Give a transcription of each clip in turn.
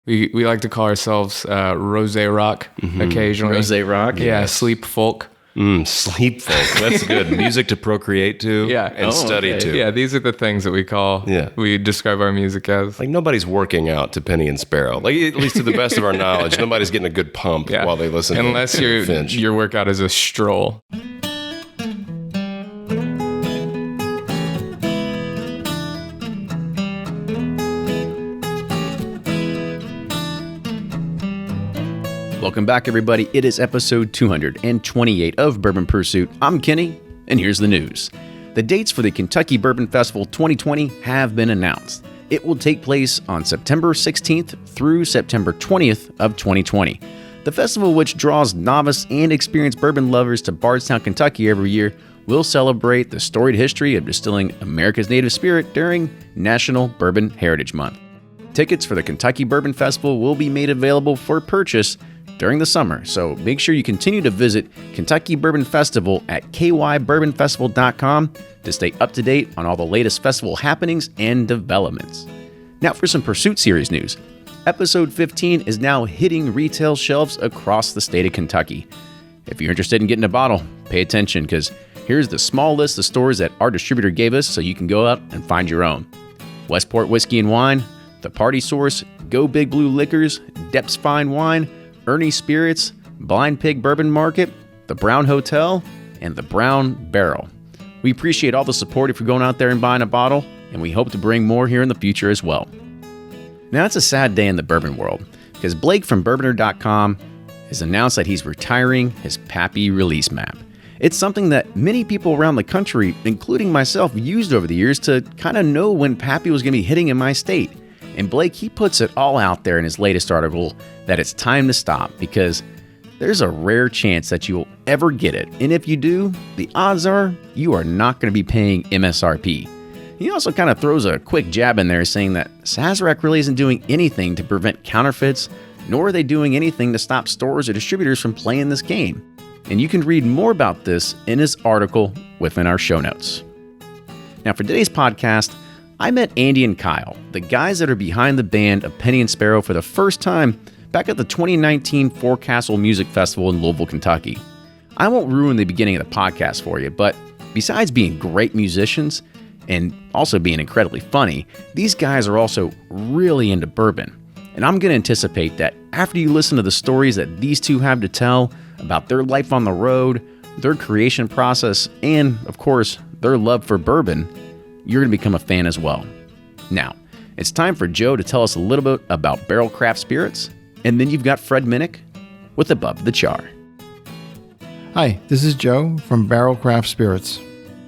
We like to call ourselves rosé rock occasionally. Rosé rock? Yeah, sleep folk. Sleep folk. That's good. Music to procreate to and study to. Yeah, these are the things that we describe our music as. Like nobody's working out to Penny and Sparrow. Like at least to the best of our knowledge, nobody's getting a good pump while they listen Unless to Finch. your workout is a stroll. Welcome back, everybody. It is episode 228 of Bourbon Pursuit. I'm Kenny, and here's the news. The dates for the Kentucky Bourbon Festival 2020 have been announced. It will take place on September 16th through September 20th of 2020. The festival, which draws novice and experienced bourbon lovers to Bardstown, Kentucky every year, will celebrate the storied history of distilling America's native spirit during National Bourbon Heritage Month. Tickets for the Kentucky Bourbon Festival will be made available for purchase during the summer, so make sure you continue to visit Kentucky Bourbon Festival at kybourbonfestival.com to stay up to date on all the latest festival happenings and developments. Now for some Pursuit Series news. Episode 15 is now hitting retail shelves across the state of Kentucky. If you're interested in getting a bottle, pay attention, because here's the small list of stores that our distributor gave us so you can go out and find your own. Westport Whiskey and Wine, The Party Source, Go Big Blue Liquors, Depth's Fine Wine, Ernie Spirits, Blind Pig Bourbon Market, The Brown Hotel, and The Brown Barrel. We appreciate all the support if you're going out there and buying a bottle, and we hope to bring more here in the future as well. Now, it's a sad day in the bourbon world, because Blake from Bourboner.com has announced that he's retiring his Pappy release map. It's something that many people around the country, including myself, used over the years to kind of know when Pappy was going to be hitting in my state. And Blake, he puts it all out there in his latest article that it's time to stop because there's a rare chance that you'll ever get it. And if you do, the odds are you are not going to be paying MSRP. He also kind of throws a quick jab in there saying that Sazerac really isn't doing anything to prevent counterfeits, nor are they doing anything to stop stores or distributors from playing this game. And you can read more about this in his article within our show notes. Now for today's podcast, I met Andy and Kyle, the guys that are behind the band of Penny and Sparrow for the first time back at the 2019 Forecastle Music Festival in Louisville, Kentucky. I won't ruin the beginning of the podcast for you, but besides being great musicians and also being incredibly funny, these guys are also really into bourbon. And I'm going to anticipate that after you listen to the stories that these two have to tell about their life on the road, their creation process, and, of course, their love for bourbon, you're going to become a fan as well. Now, it's time for Joe to tell us a little bit about barrel craft spirits, and then you've got Fred Minnick with Above the Char. Hi, this is Joe from Barrel Craft Spirits.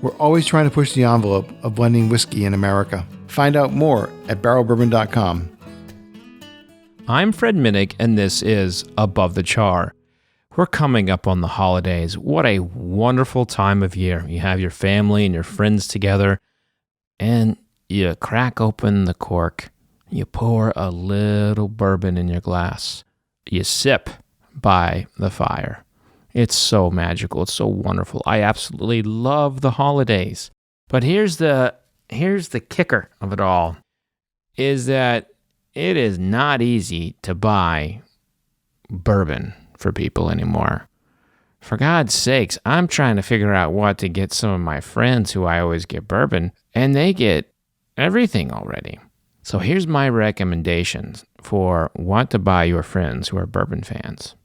We're always trying to push the envelope of blending whiskey in America. Find out more at barrelbourbon.com. I'm Fred Minnick, and this is Above the Char. We're coming up on the holidays. What a wonderful time of year. You have your family and your friends together, and you crack open the cork. You pour a little bourbon in your glass. You sip by the fire. It's so magical. It's so wonderful. I absolutely love the holidays. But here's the kicker of it all, is that it is not easy to buy bourbon for people anymore. For God's sakes, I'm trying to figure out what to get some of my friends who I always get bourbon, and they get everything already. So here's my recommendations for what to buy your friends who are bourbon fans.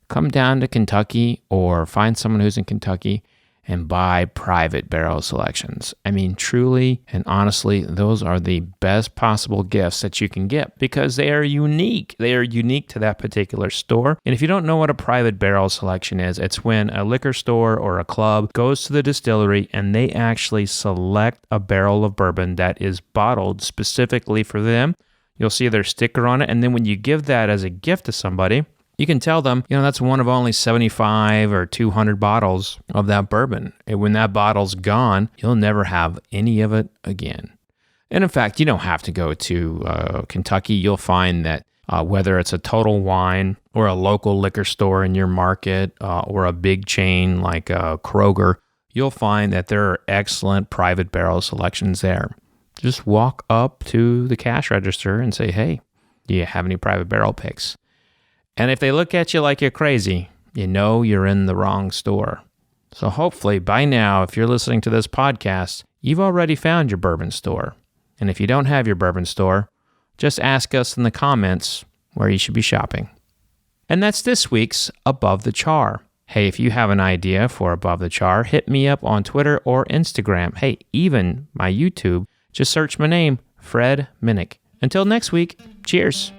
Come down to Kentucky or find someone who's in Kentucky and buy private barrel selections. I mean, truly and honestly, those are the best possible gifts that you can get because they are unique. They are unique to that particular store. And if you don't know what a private barrel selection is, it's when a liquor store or a club goes to the distillery and they actually select a barrel of bourbon that is bottled specifically for them. You'll see their sticker on it. And then when you give that as a gift to somebody, you can tell them, that's one of only 75 or 200 bottles of that bourbon. And when that bottle's gone, you'll never have any of it again. And in fact, you don't have to go to Kentucky. You'll find that whether it's a Total Wine or a local liquor store in your market or a big chain like Kroger, you'll find that there are excellent private barrel selections there. Just walk up to the cash register and say, hey, Do you have any private barrel picks? And if they look at you like you're crazy, you know you're in the wrong store. So hopefully by now, if you're listening to this podcast, you've already found your bourbon store. And if you don't have your bourbon store, just ask us in the comments where you should be shopping. And that's this week's Above the Char. Hey, if you have an idea for Above the Char, hit me up on Twitter or Instagram. Hey, even my YouTube, just search my name, Fred Minnick. Until next week, cheers.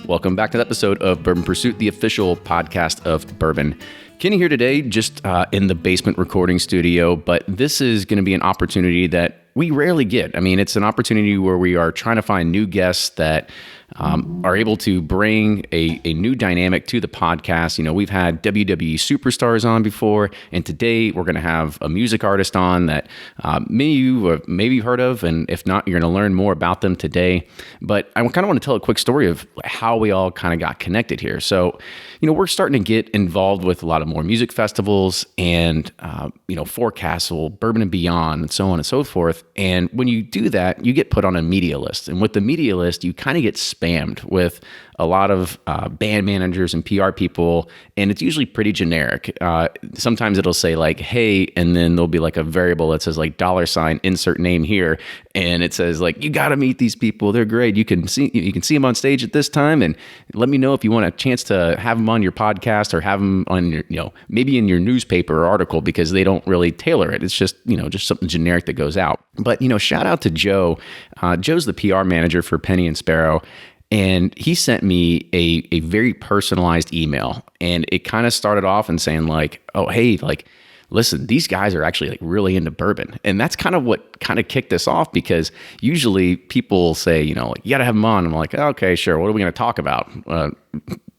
Welcome back to the episode of Bourbon Pursuit, the official podcast of Bourbon. Kenny here today, just in the basement recording studio, but this is going to be an opportunity that we rarely get. I mean, it's an opportunity where we are trying to find new guests that are able to bring a new dynamic to the podcast. You know, we've had WWE superstars on before, and today we're going to have a music artist on that many of you have maybe heard of, and if not, you're going to learn more about them today. But I kind of want to tell a quick story of how we all kind of got connected here. So, you know, we're starting to get involved with a lot of more music festivals and, Forecastle, Bourbon and Beyond, and so on and so forth. And when you do that, you get put on a media list. And with the media list, you kind of get spammed with a lot of band managers and PR people, and it's usually pretty generic. Sometimes it'll say like, hey, and then there'll be like a variable that says like $ insert name here, and it says like, you got to meet these people. They're great. You can see them on stage at this time, and let me know if you want a chance to have them on your podcast or have them on your, maybe in your newspaper or article, because they don't really tailor it. It's just, just something generic that goes out. But, shout out to Joe. Joe's the PR manager for Penny and Sparrow. And he sent me a very personalized email, and it kind of started off in saying like, oh, hey, like, listen, these guys are actually like really into bourbon. And that's kind of what kind of kicked us off, because usually people say, like, you got to have them on. I'm like, okay, sure. What are we going to talk about?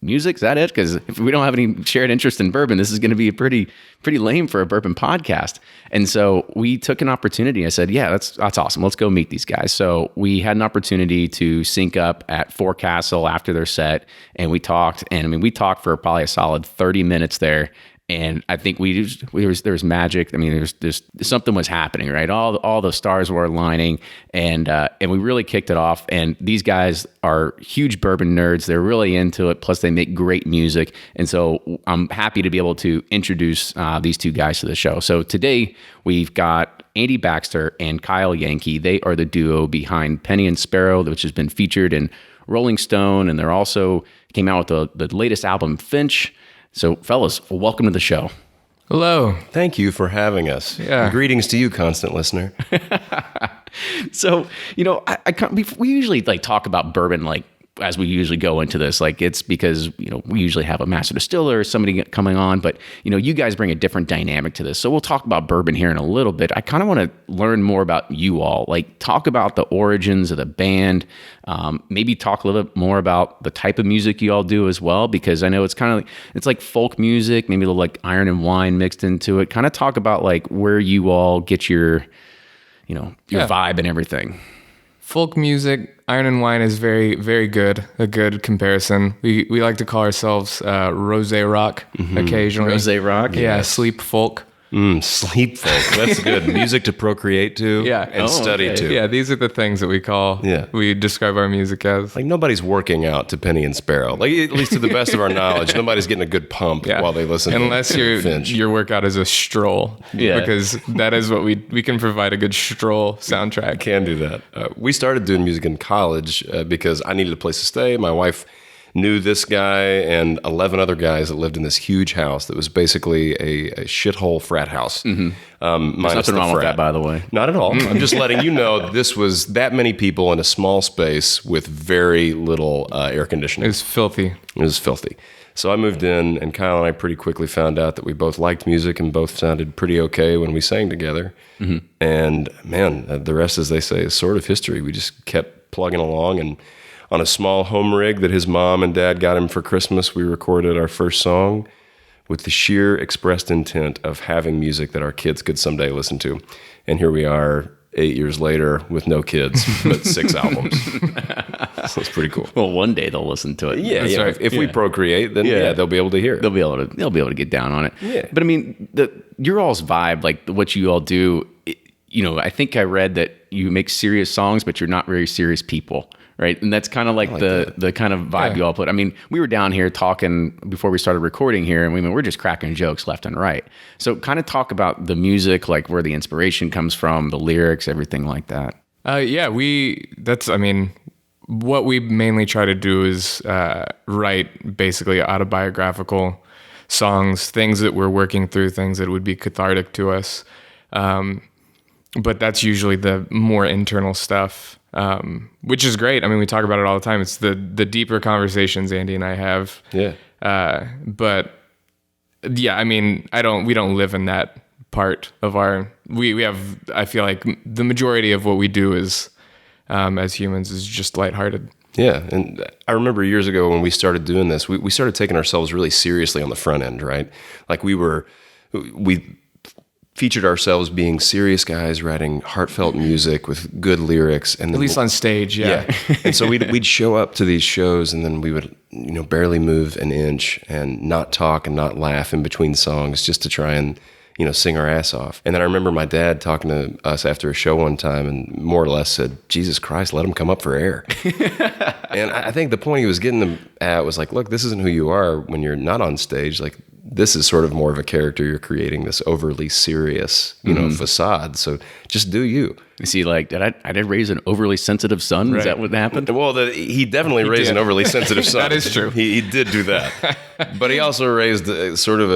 Music? Is that it? Because if we don't have any shared interest in bourbon, this is going to be a pretty lame for a bourbon podcast. And so we took an opportunity. I said, yeah, that's awesome. Let's go meet these guys. So we had an opportunity to sync up at Forecastle after their set, and we talked. And we talked for probably a solid 30 minutes there. And I think there was magic. I mean, there's something was happening, right? All the stars were aligning, and we really kicked it off. And these guys are huge bourbon nerds. They're really into it. Plus, they make great music. And so I'm happy to be able to introduce these two guys to the show. So today we've got Andy Baxter and Kyle Jahnke. They are the duo behind Penny and Sparrow, which has been featured in Rolling Stone, and they're also came out with the latest album, Finch. So, fellas, welcome to the show. Hello. Thank you for having us. Yeah. Greetings to you, constant listener. So, we usually like talk about bourbon like as we usually go into this, like it's because, we usually have a master distiller or somebody coming on, but, you guys bring a different dynamic to this. So we'll talk about bourbon here in a little bit. I kind of want to learn more about you all, like talk about the origins of the band, maybe talk a little bit more about the type of music you all do as well, because I know it's kind of it's like folk music, maybe a little like Iron and Wine mixed into it. Kind of talk about like where you all get your vibe and everything. Folk music, Iron and Wine is very, very good. A good comparison. We like to call ourselves rosé rock occasionally. Rosé rock? Yeah, Yes. sleep folk. Sleep folk. That's good. Music to procreate to and study to. Yeah, these are the things that we describe our music as. Like nobody's working out to Penny and Sparrow. Like at least to the best of our knowledge, nobody's getting a good pump while they listen Unless to Finch. your workout is a stroll. Yeah. Because that is what we can provide a good stroll soundtrack. Can do that. We started doing music in college because I needed a place to stay. My wife knew this guy and 11 other guys that lived in this huge house that was basically a shithole frat house. There's Minus nothing the wrong with frat. that, by the way. Not at all. I'm just letting you know this was that many people in a small space with very little air conditioning. It's filthy. It was filthy. So I moved in, and Kyle and I pretty quickly found out that we both liked music and both sounded pretty okay when we sang together. And man, the rest, as they say, is sort of history. We just kept plugging along, and on a small home rig that his mom and dad got him for Christmas, we recorded our first song with the sheer expressed intent of having music that our kids could someday listen to. And here we are 8 years later with no kids, but 6 albums. So it's pretty cool. Well, one day they'll listen to it. Yeah, That's right. If we procreate, then they'll be able to hear it. They'll be able to get down on it. Yeah. But I mean, your all's vibe, like what you all do, I think I read that you make serious songs, but you're not very serious people, right? And that's kind of like the kind of vibe you all put. I mean, we were down here talking before we started recording here, and we're just cracking jokes left and right. So kind of talk about the music, like where the inspiration comes from, the lyrics, everything like that. What we mainly try to do is write basically autobiographical songs, things that we're working through, things that would be cathartic to us. But that's usually the more internal stuff, which is great. I mean, we talk about it all the time. It's the deeper conversations Andy and I have. Yeah. But yeah, I mean, we don't live in that part of we have, I feel like the majority of what we do is, as humans, is just lighthearted. Yeah, and I remember years ago when we started doing this, we started taking ourselves really seriously on the front end, right? Like we featured ourselves being serious guys writing heartfelt music with good lyrics, and At least on stage, yeah. And so we'd show up to these shows, and then we would barely move an inch and not talk and not laugh in between songs, just to try and sing our ass off. And then I remember my dad talking to us after a show one time and more or less said, Jesus Christ, let him come up for air. And I think the point he was getting at was like, look, this isn't who you are when you're not on stage. Like, this is sort of more of a character you're creating, this overly serious, facade. So just do you. You see, like, I did raise an overly sensitive son? Right. Is that what happened? Well, he definitely raised an overly sensitive son. That is true. He did do that. But he also raised sort of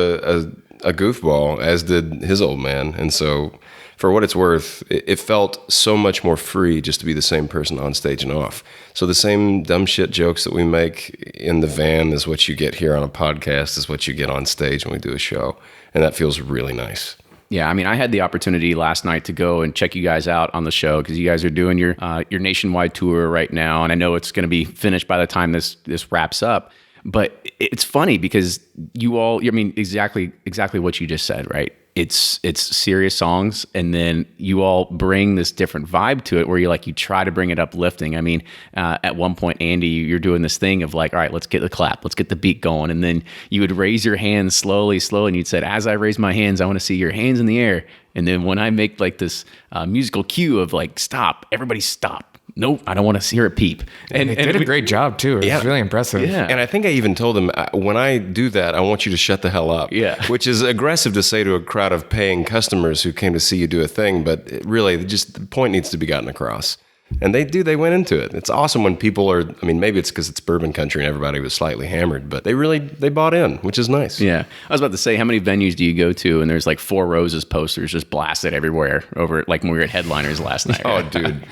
a goofball, as did his old man. And so for what it's worth, it felt so much more free just to be the same person on stage and off. So the same dumb shit jokes that we make in the van is what you get here on a podcast, is what you get on stage when we do a show. And that feels really nice. Yeah, I mean, I had the opportunity last night to go and check you guys out on the show, because you guys are doing your nationwide tour right now. And I know it's going to be finished by the time this wraps up. But it's funny because you all, I mean, exactly what you just said, right? It's serious songs, and then you all bring this different vibe to it where you try to bring it uplifting. I mean, at one point, Andy, you're doing this thing of like, all right, let's get the clap, let's get the beat going. And then you would raise your hands slowly, and you'd said, as I raise my hands, I want to see your hands in the air. And then when I make like this musical cue of like, stop, everybody stop. Nope, I don't want to hear a peep. And they did a great job too. It was really impressive. Yeah. And I think I even told him, when I do that, I want you to shut the hell up. Yeah. Which is aggressive to say to a crowd of paying customers who came to see you do a thing, but really just the point needs to be gotten across. And they went into it. It's awesome when people are, I mean, maybe it's because it's bourbon country and everybody was slightly hammered, but they bought in, which is nice. Yeah. I was about to say, how many venues do you go to and there's like Four Roses posters just blasted everywhere over, like when we were at Headliners last night? Oh, dude.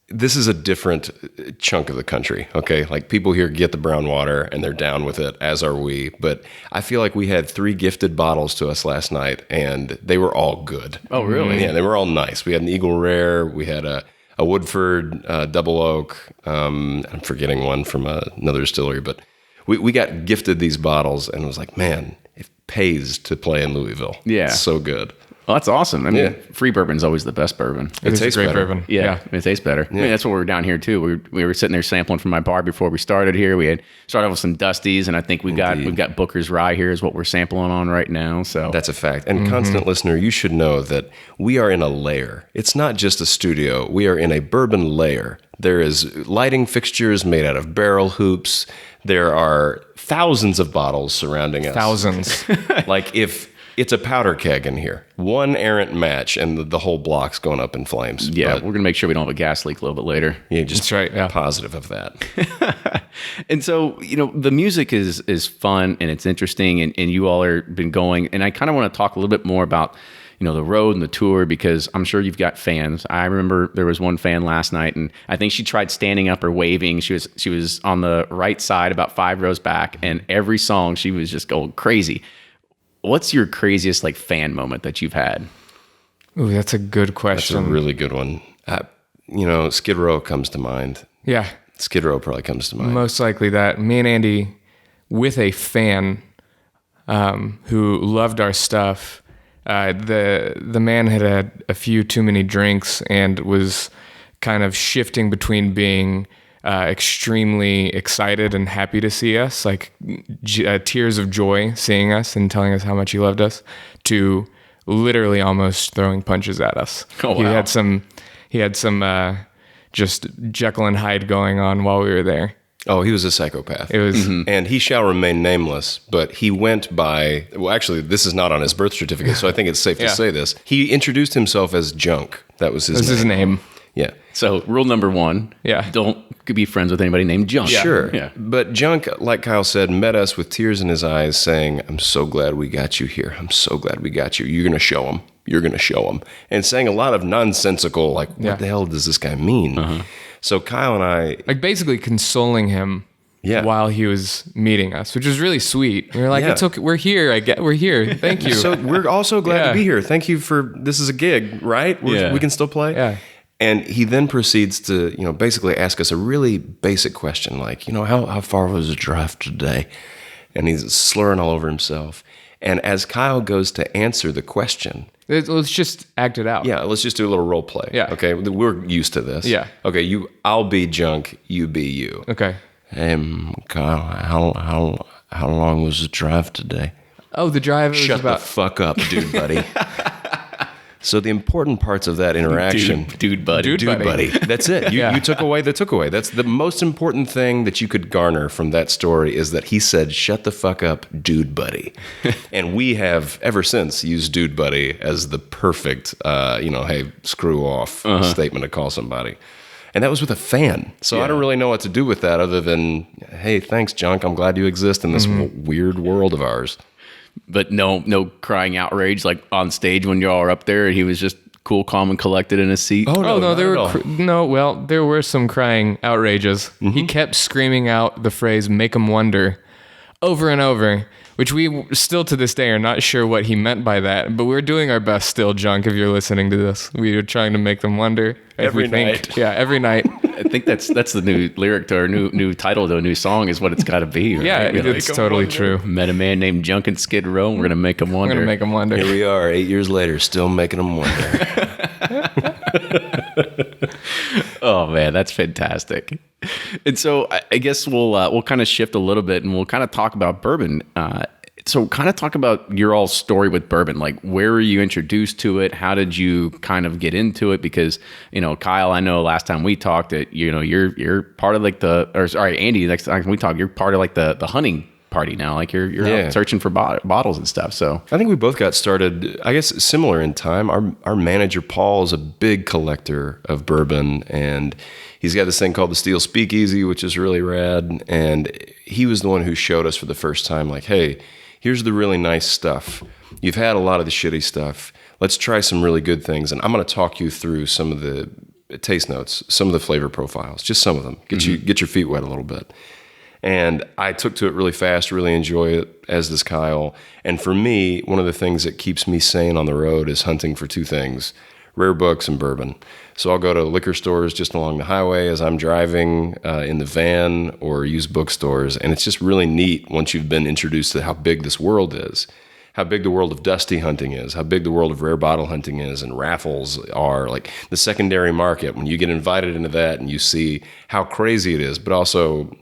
This is a different chunk of the country, okay? Like, people here get the brown water and they're down with it, as are we. But I feel like we had 3 gifted bottles to us last night, and they were all good. Oh, really? Yeah, they were all nice. We had an Eagle Rare. We had a Woodford Double Oak. I'm forgetting one from another distillery. But we got gifted these bottles, and it was like, man, it pays to play in Louisville. Yeah. It's so good. Well, that's awesome. I mean, free bourbon's always the best bourbon. It tastes great better. bourbon. Yeah, it tastes better. Yeah. I mean, that's what we were down here too. We were sitting there sampling from my bar before we started here. We had started off with some Dusties, and I think we've got Booker's Rye here is what we're sampling on right now. So that's a fact. And constant listener, you should know that we are in a lair. It's not just a studio. We are in a bourbon lair. There is lighting fixtures made out of barrel hoops. There are thousands of bottles surrounding us. Thousands. Like, if it's a powder keg in here, one errant match, and the whole block's going up in flames. Yeah, but we're going to make sure we don't have a gas leak a little bit later. Yeah, just That's right, yeah. Positive of that. And so, the music is fun and it's interesting, and you all are been going. And I kind of want to talk a little bit more about, the road and the tour, because I'm sure you've got fans. I remember there was one fan last night, and I think she tried standing up or waving. She was on the right side, about 5 rows back, and every song she was just going crazy. What's your craziest fan moment that you've had? Ooh, that's a good question. That's a really good one. Skid Row comes to mind. Yeah. Skid Row probably comes to mind. Most likely that. Me and Andy, with a fan who loved our stuff, the man had a few too many drinks and was kind of shifting between being extremely excited and happy to see us, like tears of joy seeing us and telling us how much he loved us, to literally almost throwing punches at us. Oh, wow. He had some just Jekyll and Hyde going on while we were there. Oh, he was a psychopath. It was, And he shall remain nameless, but he went by, well, actually, this is not on his birth certificate, so I think it's safe to say this. He introduced himself as Junk. That was his name. his name. Yeah. So rule number 1, Yeah. don't be friends with anybody named Junk. Sure. Yeah. But Junk, like Kyle said, met us with tears in his eyes saying, I'm so glad we got you here. I'm so glad we got you. You're going to show him. You're going to show him. And saying a lot of nonsensical, like, what the hell does this guy mean? So Kyle and I... Like basically consoling him while he was meeting us, which was really sweet. We were like, it's okay. We're here. We're here. Thank you. So we're also glad to be here. Thank you for, this is a gig, right? We can still play. Yeah. And he then proceeds to, basically ask us a really basic question, like, how far was the drive today? And he's slurring all over himself. And as Kyle goes to answer the question, Let's just act it out. yeah, let's just do a little role play. Yeah. Okay, we're used to this. Yeah. Okay, I'll be Junk, you be you. Okay. Hey, Kyle, how long was the drive today? Oh, the drive was Shut about... the fuck up, dude, buddy. So the important parts of that interaction, Dude buddy. Dude buddy. That's it. You took away the took away. That's the most important thing that you could garner from that story is that he said, "Shut the fuck up, dude buddy." And we have ever since used dude buddy as the perfect, hey, screw off statement to call somebody. And that was with a fan. So I don't really know what to do with that other than, hey, thanks, Junk. I'm glad you exist in this weird world of ours. But no crying outrage like on stage when y'all are up there, and he was just cool, calm, and collected in his seat. Oh no, not there at were all. there were some crying outrages. He kept screaming out the phrase "make 'em wonder" over and over, which we still to this day are not sure what he meant by that. But we're doing our best still, Junk. If you're listening to this, we are trying to make them wonder Every night. Yeah, every night. I think that's the new lyric to our new title to a new song is what it's got to be. Right? Yeah, it's totally true. Met a man named Junk and Skid Row, and we're gonna make him wonder. We're gonna make them wonder. Here we are, 8 years later, still making them wonder. Oh man, that's fantastic. And so I guess we'll kind of shift a little bit, and we'll kind of talk about bourbon. So kind of talk about your all story with bourbon. Like, where were you introduced to it? How did you kind of get into it? Because, Kyle, I know last time we talked that, you're part of like Andy, next time we talk, you're part of like the hunting party now. Like you're out searching for bottles and stuff. So I think we both got started, I guess, similar in time. Our manager, Paul, is a big collector of bourbon, and he's got this thing called the Steel Speakeasy, which is really rad. And he was the one who showed us for the first time, like, hey, here's the really nice stuff. You've had a lot of the shitty stuff. Let's try some really good things. And I'm going to talk you through some of the taste notes, some of the flavor profiles, just some of them. Get your feet wet a little bit. And I took to it really fast, really enjoy it, as does Kyle. And for me, one of the things that keeps me sane on the road is hunting for two things: rare books and bourbon. So I'll go to liquor stores just along the highway as I'm driving in the van, or use bookstores. And it's just really neat once you've been introduced to how big this world is, how big the world of dusty hunting is, how big the world of rare bottle hunting is, and raffles are, like the secondary market. When you get invited into that and you see how crazy it is, but also,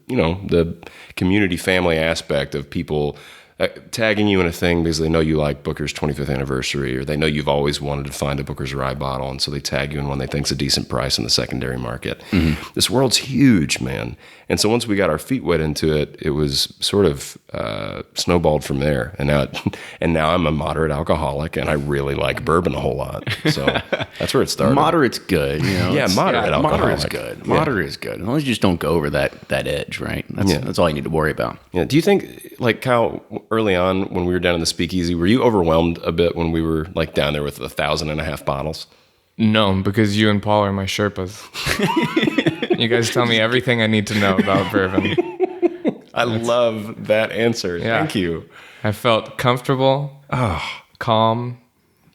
the community family aspect of people tagging you in a thing because they know you like Booker's 25th anniversary, or they know you've always wanted to find a Booker's Rye bottle, and so they tag you in one they think's a decent price in the secondary market. This world's huge, man. And so once we got our feet wet into it, it was sort of snowballed from there. And now I'm a moderate alcoholic, and I really like bourbon a whole lot. So that's where it started. moderate's good. Yeah, moderate alcoholic. Moderate is good. Moderate is good. As long as you just don't go over that edge, right? That's all you need to worry about. Yeah. Do you think, like, Kyle, early on when we were down in the Speakeasy, were you overwhelmed a bit when we were like down there with 1,500 bottles? No, because you and Paul are my Sherpas. You guys tell me everything I need to know about bourbon. I love that answer. Yeah. Thank you. I felt comfortable, calm.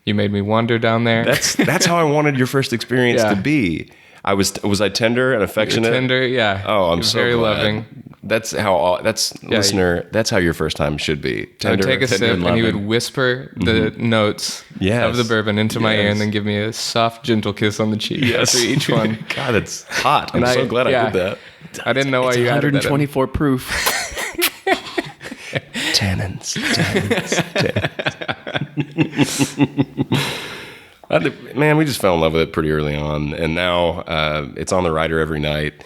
You made me wonder down there. That's how I wanted your first experience Yeah. to be. Was I tender and affectionate? Tender, yeah. Oh, I'm You're so very glad. loving. That's how. Listener. That's how your first time should be. I would take a sip, and he would loving. whisper the notes Yes. of the bourbon into my ear, Yes. and then give me a soft, gentle kiss on the cheek after each one. God, it's hot. I'm And so glad I did that. I didn't know why you added that in. 124 proof. Tannins. Man, we just fell in love with it pretty early on, and now it's on the rider every night.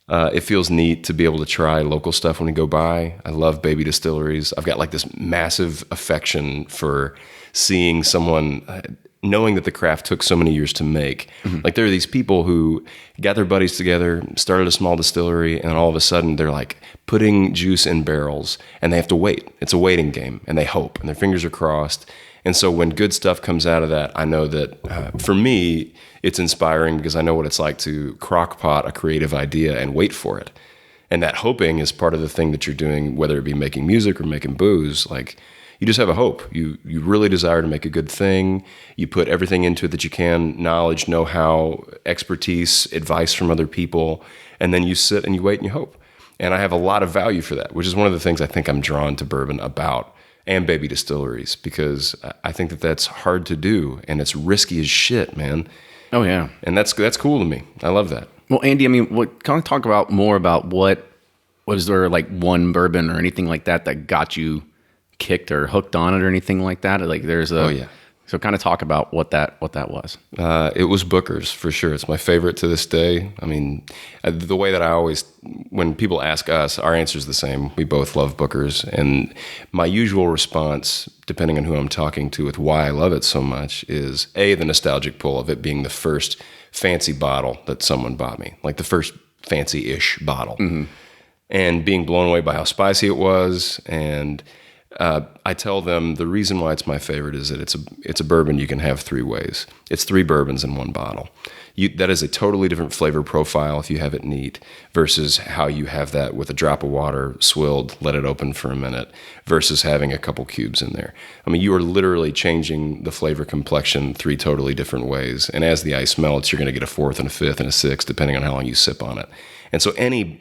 It feels neat to be able to try local stuff when we go by. I love baby distilleries. I've got like this massive affection for seeing someone, knowing that the craft took so many years to make. Like there are these people who got their buddies together, started a small distillery, and all of a sudden they're like putting juice in barrels, and they have to wait. It's a waiting game, and they hope, and their fingers are crossed. And so when good stuff comes out of that, I know that for me, it's inspiring because I know what it's like to crock-pot a creative idea and wait for it. And that hoping is part of the thing that you're doing, whether it be making music or making booze. Like, you just have a hope. You really desire to make a good thing. You put everything into it that you can, knowledge, know-how, expertise, advice from other people, and then you sit and you wait and you hope. And I have a lot of value for that, which is one of the things I think I'm drawn to bourbon about. And baby distilleries, because I think that that's hard to do, and it's risky as shit, man. Oh yeah, and that's cool to me. I love that. Well, Andy, I mean, kind of talk about more about what was there like one bourbon or anything like that got you kicked or hooked on it or anything like that? Like there's a oh yeah. So kind of talk about what that was. It was Booker's for sure. It's my favorite to this day. I mean, the way that I always, when people ask us, our answer is the same. We both love Booker's. And my usual response, depending on who I'm talking to with why I love it so much, is A, the nostalgic pull of it being the first fancy bottle that someone bought me, like the first fancy-ish bottle. And being blown away by how spicy it was. And I tell them the reason why it's my favorite is that it's a bourbon you can have three ways. It's 3 bourbons in one bottle. That is a totally different flavor profile if you have it neat versus how you have that with a drop of water, swilled, let it open for a minute, versus having a couple cubes in there. I mean, you are literally changing the flavor complexion 3 totally different ways. And as the ice melts, you're going to get a 4th and a 5th and a 6th, depending on how long you sip on it. And so any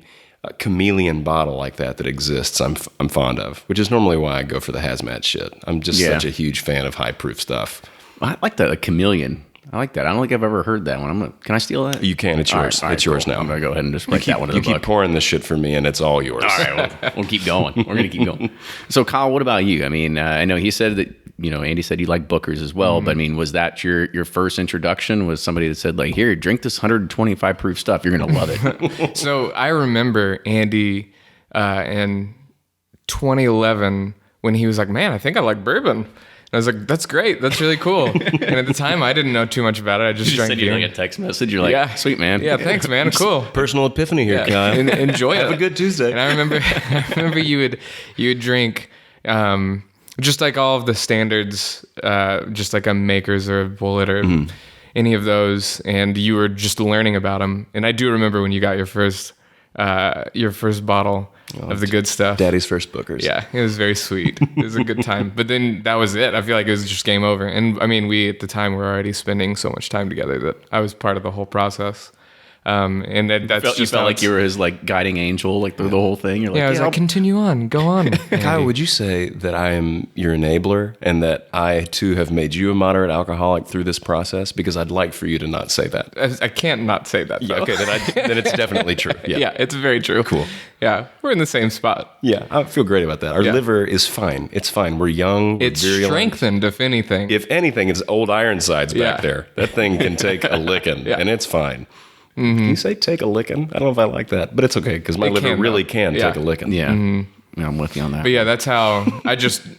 chameleon bottle like that exists, I'm fond of, which is normally why I go for the hazmat shit. I'm just such a huge fan of high proof stuff. I like that, a chameleon. I like that. I don't think I've ever heard that one. Can I steal that? You can. It's yours. All right, it's yours cool. now. I'm gonna go ahead and just write that one in the book. You keep pouring this shit for me, and it's all yours. All right, we'll keep going. We're gonna keep going. So, Kyle, what about you? I mean, I know he said that. Andy said you like Booker's as well, but I mean, was that your first introduction? Was somebody that said like, "Here, drink this 125 proof stuff. You're gonna love it." So I remember Andy in 2011 when he was like, "Man, I think I like bourbon." And I was like, "That's great. That's really cool." And at the time, I didn't know too much about it. I just drank beer. Like a text message. You're like, "Sweet man." Yeah, thanks, man. Cool. Personal epiphany here, Kyle. Enjoy it. Have a good Tuesday. And I remember you would drink. Just like all of the standards, just like a Maker's or a Bullet or any of those, and you were just learning about them. And I do remember when you got your first bottle of the good stuff. Daddy's first Booker's. Yeah, it was very sweet. It was a good time. But then that was it. I feel like it was just game over. And I mean, we at the time were already spending so much time together that I was part of the whole process. And that's you felt like you were his like guiding angel, like through the whole thing. You're like, I was like, continue on, go on. Kyle, would you say that I am your enabler and that I too have made you a moderate alcoholic through this process? Because I'd like for you to not say that. I can't not say that. Yeah, okay, then it's definitely true. Yeah, it's very true. Cool. Yeah, we're in the same spot. Yeah, I feel great about that. Our liver is fine. It's fine. We're young. It's strengthened, if anything. If anything, it's old Ironsides back there. That thing can take a licking, and it's fine. Can you say take a licking? I don't know if I like that, but it's okay because my liver really can take a licking. Yeah. Yeah, I'm with you on that. But yeah, that's how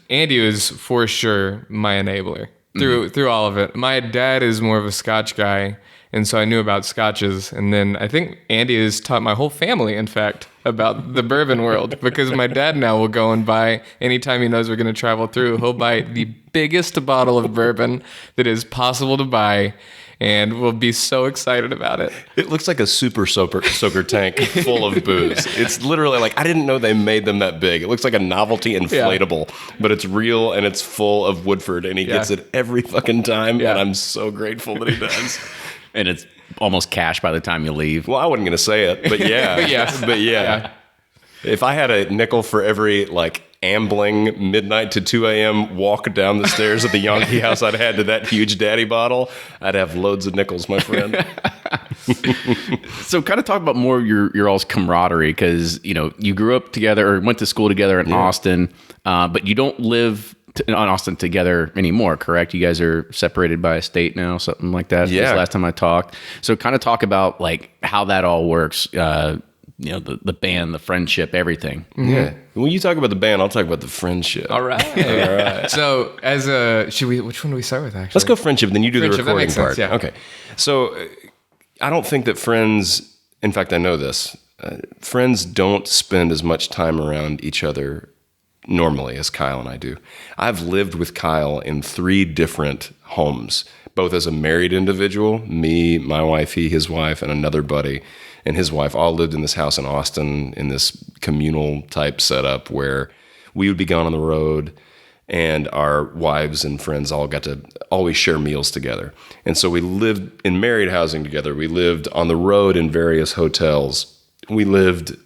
Andy was for sure my enabler through all of it. My dad is more of a Scotch guy, and so I knew about Scotches. And then I think Andy has taught my whole family, in fact, about the bourbon world because my dad now will go and buy, anytime he knows we're going to travel through, he'll buy the biggest bottle of bourbon that is possible to buy. And we'll be so excited about it. It looks like a super soaker tank full of booze. It's literally like, I didn't know they made them that big. It looks like a novelty inflatable, but it's real and it's full of Woodford, and he gets it every fucking time, and I'm so grateful that he does. And it's almost cash by the time you leave. Well, I wasn't going to say it, but yeah. If I had a nickel for every, like, ambling midnight to 2 a.m. walk down the stairs at the Jahnke house I'd had to that huge daddy bottle, I'd have loads of nickels, my friend. So kind of talk about more of your all's camaraderie, because, you grew up together or went to school together in Austin, but you don't live on Austin together anymore, correct? You guys are separated by a state now, something like that. Yeah. This last time I talked. So kind of talk about like how that all works. The band, the friendship, everything. Yeah. When you talk about the band, I'll talk about the friendship. All right. So which one do we start with actually? Let's go friendship, then you do Friendship, the that recording makes part. sense, yeah. Okay. So I don't think that friends, in fact, I know this, friends don't spend as much time around each other normally as Kyle and I do. I've lived with Kyle in 3 different homes, both as a married individual, me, my wife, he, his wife, and another buddy and his wife all lived in this house in Austin in this communal type setup where we would be gone on the road and our wives and friends all got to always share meals together. And so we lived in married housing together. We lived on the road in various hotels. We lived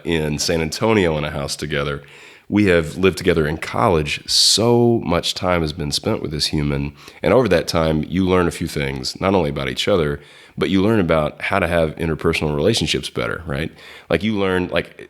in San Antonio in a house together. We have lived together in college. So much time has been spent with this human. And over that time, you learn a few things, not only about each other, but you learn about how to have interpersonal relationships better, right? Like you learn, like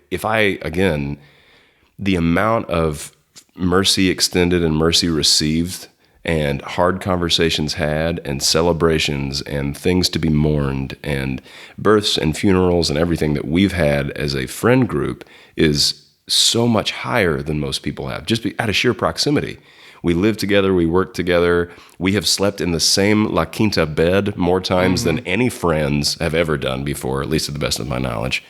the amount of mercy extended and mercy received and hard conversations had and celebrations and things to be mourned and births and funerals and everything that we've had as a friend group is so much higher than most people have, just out of sheer proximity. We live together, we work together, we have slept in the same La Quinta bed more times than any friends have ever done before, at least to the best of my knowledge.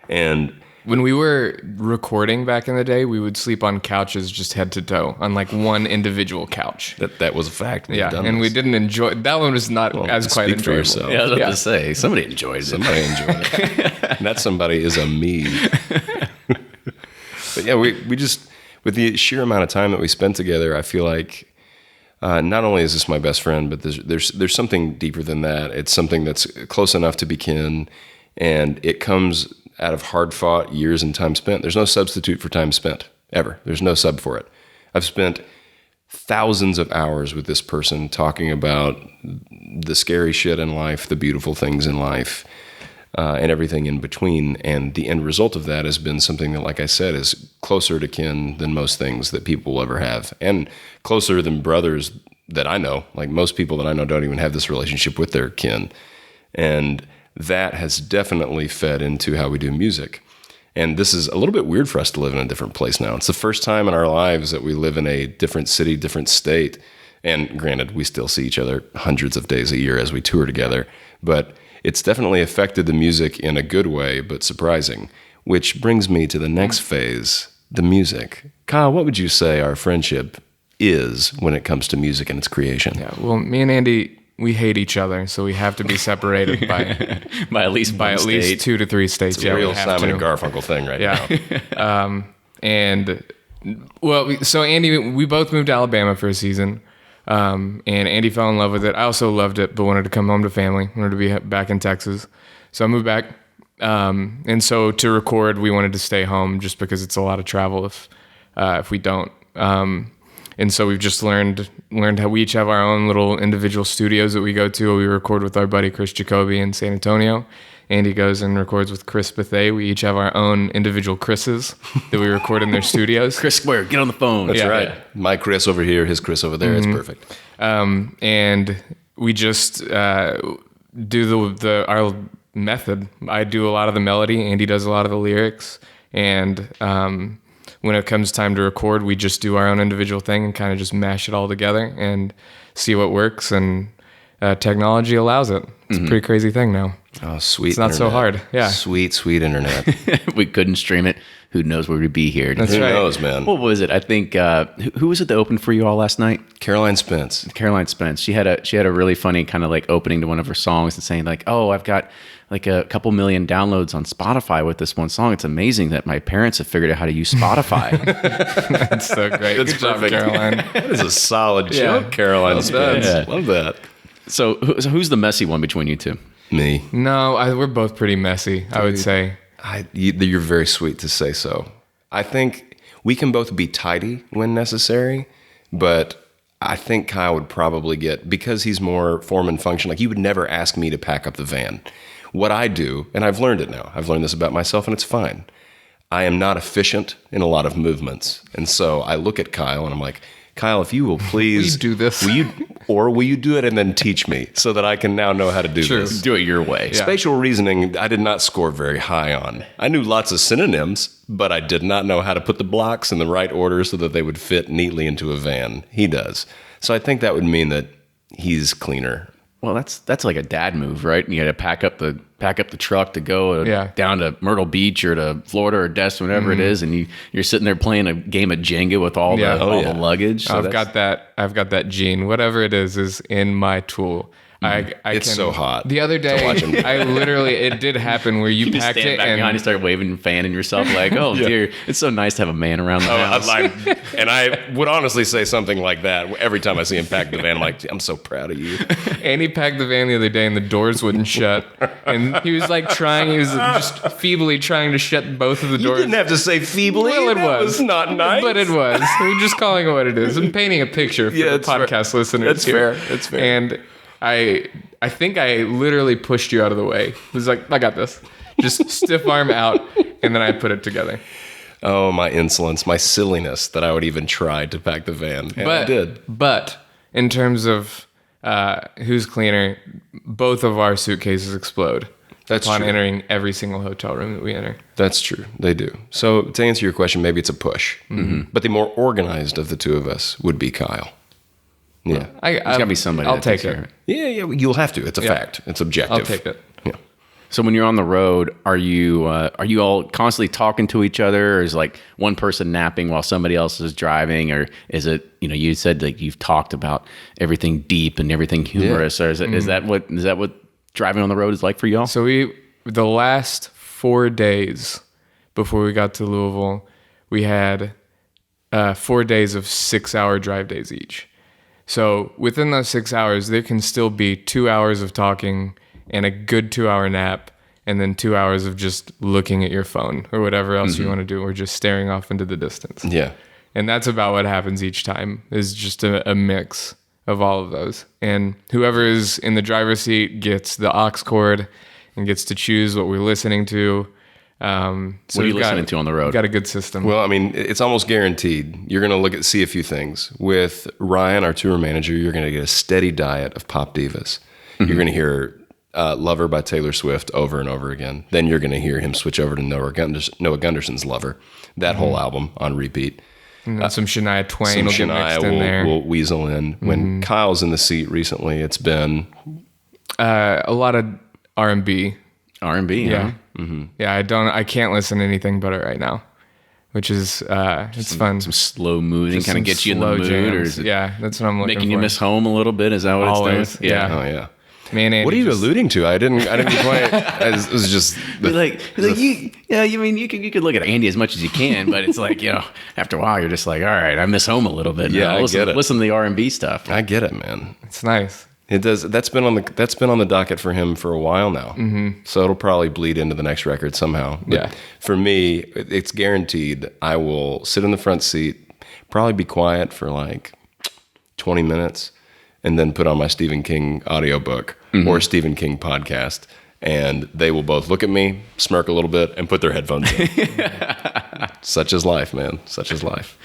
And when we were recording back in the day, we would sleep on couches just head to toe on like one individual couch. that was a fact. We've Yeah, done and this. we didn't enjoy that one was not as quite Speak for enjoyable. yourself. Yeah, I was about to say, somebody enjoyed it. Somebody enjoyed it. And that somebody is a me. But yeah, we just, with the sheer amount of time that we spent together, I feel like not only is this my best friend, but there's something deeper than that. It's something that's close enough to be kin, and it comes out of hard-fought years and time spent. There's no substitute for time spent, ever. There's no sub for it. I've spent thousands of hours with this person talking about the scary shit in life, the beautiful things in life, and everything in between. And the end result of that has been something that, like I said, is closer to kin than most things that people will ever have, and closer than brothers that I know. Like most people that I know don't even have this relationship with their kin. And that has definitely fed into how we do music. And this is a little bit weird for us to live in a different place now. It's the first time in our lives that we live in a different city, different state. And granted, we still see each other hundreds of days a year as we tour together. But it's definitely affected the music in a good way, but surprising. Which brings me to the next phase, the music. Kyle, what would you say our friendship is when it comes to music and its creation? Yeah, well, me and Andy, we hate each other, so we have to be separated by at least by at least 2 to 3 states. It's a real Simon and Garfunkel thing right now. So Andy, we both moved to Alabama for a season, and Andy fell in love with it. I also loved it, but wanted to come home to family, wanted to be back in Texas. So I moved back, and so to record, we wanted to stay home just because it's a lot of travel if we don't. And so we've just learned how we each have our own little individual studios that we go to. We record with our buddy Chris Jacoby in San Antonio. Andy goes and records with Chris Bethay. We each have our own individual Chris's that we record in their studios. Chris Square, get on the phone. That's Yeah. right. My Chris over here, his Chris over there. It's perfect. And we just do our method. I do a lot of the melody. Andy does a lot of the lyrics. And when it comes time to record, we just do our own individual thing and kind of just mash it all together and see what works. And technology allows it. It's a pretty crazy thing now. Oh, sweet. It's not so hard. Yeah. Sweet, sweet internet. We couldn't stream it. Who knows where we'd be here? That's Who right. knows, man? What was it? I think who was it that opened for you all last night? Caroline Spence. Caroline Spence. She had a really funny kind of like opening to one of her songs and saying like, "Oh, I've got like a couple million downloads on Spotify with this one song. It's amazing that my parents have figured out how to use Spotify." That's so great. That's Good job, perfect. Caroline. That is a solid joke, Caroline Spence. Yeah. Love that. So who's the messy one between you two? Me. No, we're both pretty messy, I would say. You're very sweet to say so. I think we can both be tidy when necessary, but I think Kyle would probably because he's more form and function, like he would never ask me to pack up the van. What I do, and I've learned it now, I've learned this about myself and it's fine. I am not efficient in a lot of movements. And so I look at Kyle and I'm like, Kyle, if you will please do this? will you do it and then teach me so that I can now know how to do this? Do it your way. Yeah. Spatial reasoning, I did not score very high on. I knew lots of synonyms, but I did not know how to put the blocks in the right order so that they would fit neatly into a van. He does. So I think that would mean that he's cleaner. Well, that's like a dad move, right? You got to pack up the truck to go down to Myrtle Beach or to Florida or Destin, whatever it is, and you're sitting there playing a game of Jenga with all the luggage. So I've got that gene. Whatever it is in my tool. It's so hot. The other day, it did happen where you packed stand it back and behind and start waving and fanning yourself like, oh dear, it's so nice to have a man around the house. And I would honestly say something like that every time I see him pack the van. I'm like, I'm so proud of you. And he packed the van the other day and the doors wouldn't shut. And he was like he was just feebly trying to shut both of the doors. You didn't have to say feebly. Well, it That was not nice. But it was. We're just calling it what it is. I'm painting a picture for the podcast listeners. That's here. fair. That's fair. And I think I literally pushed you out of the way. It was like, I got this. Just stiff arm out, and then I put it together. Oh, my insolence, my silliness that I would even try to pack the van. And I did. But in terms of who's cleaner, both of our suitcases explode upon true. entering every single hotel room that we enter. That's true. They do. So to answer your question, maybe it's a push. Mm-hmm. But the more organized of the two of us would be Kyle. Yeah. There's got to be somebody. I'll that take takes care of it. Yeah, you'll have to. It's a fact. It's objective. I'll take it. Yeah. So when you're on the road, are you all constantly talking to each other, or is like one person napping while somebody else is driving, or is it, you said like you've talked about everything deep and everything humorous, or is that what driving on the road is like for y'all? So the last 4 days before we got to Louisville, we had 4 days of 6-hour drive days each. So within those 6 hours, there can still be 2 hours of talking and a good 2-hour nap, and then 2 hours of just looking at your phone or whatever else you want to do, or just staring off into the distance. Yeah. And that's about what happens each time, is just a mix of all of those. And whoever is in the driver's seat gets the aux cord and gets to choose what we're listening to. What are you listening to on the road? Got a good system. Well, I mean, it's almost guaranteed. You're going to see a few things. With Ryan, our tour manager, you're going to get a steady diet of pop divas. Mm-hmm. You're going to hear Lover by Taylor Swift over and over again. Then you're going to hear him switch over to Noah Gunderson's Lover, that whole album on repeat. And then some Shania Twain Some will get Shania mixed in there. will weasel in. When Kyle's in the seat recently, it's been a lot of R&B. R&B, Yeah. huh? Mm-hmm. Yeah, I can't listen to anything but it right now, which is it's fun. Some slow moving Just kind of some gets you in the slow mood, jams. or is it Yeah, that's what I'm looking making for. you miss home a little bit? Is that what Always, it's doing? yeah. oh yeah. Man, Andy What are you just- alluding to? I didn't quite. It was just you could look at Andy as much as you can, but it's like, after a while you're just like, all right, I miss home a little bit. Yeah, now. I Listen, get it. Listen to the R&B stuff. I get it, man. It's nice. It does. That's been on the docket for him for a while now. Mm-hmm. So it'll probably bleed into the next record somehow. But Yeah. For me, it's guaranteed. I will sit in the front seat, probably be quiet for like 20 minutes, and then put on my Stephen King audiobook or Stephen King podcast, and they will both look at me, smirk a little bit, and put their headphones in. Such is life, man. Such is life.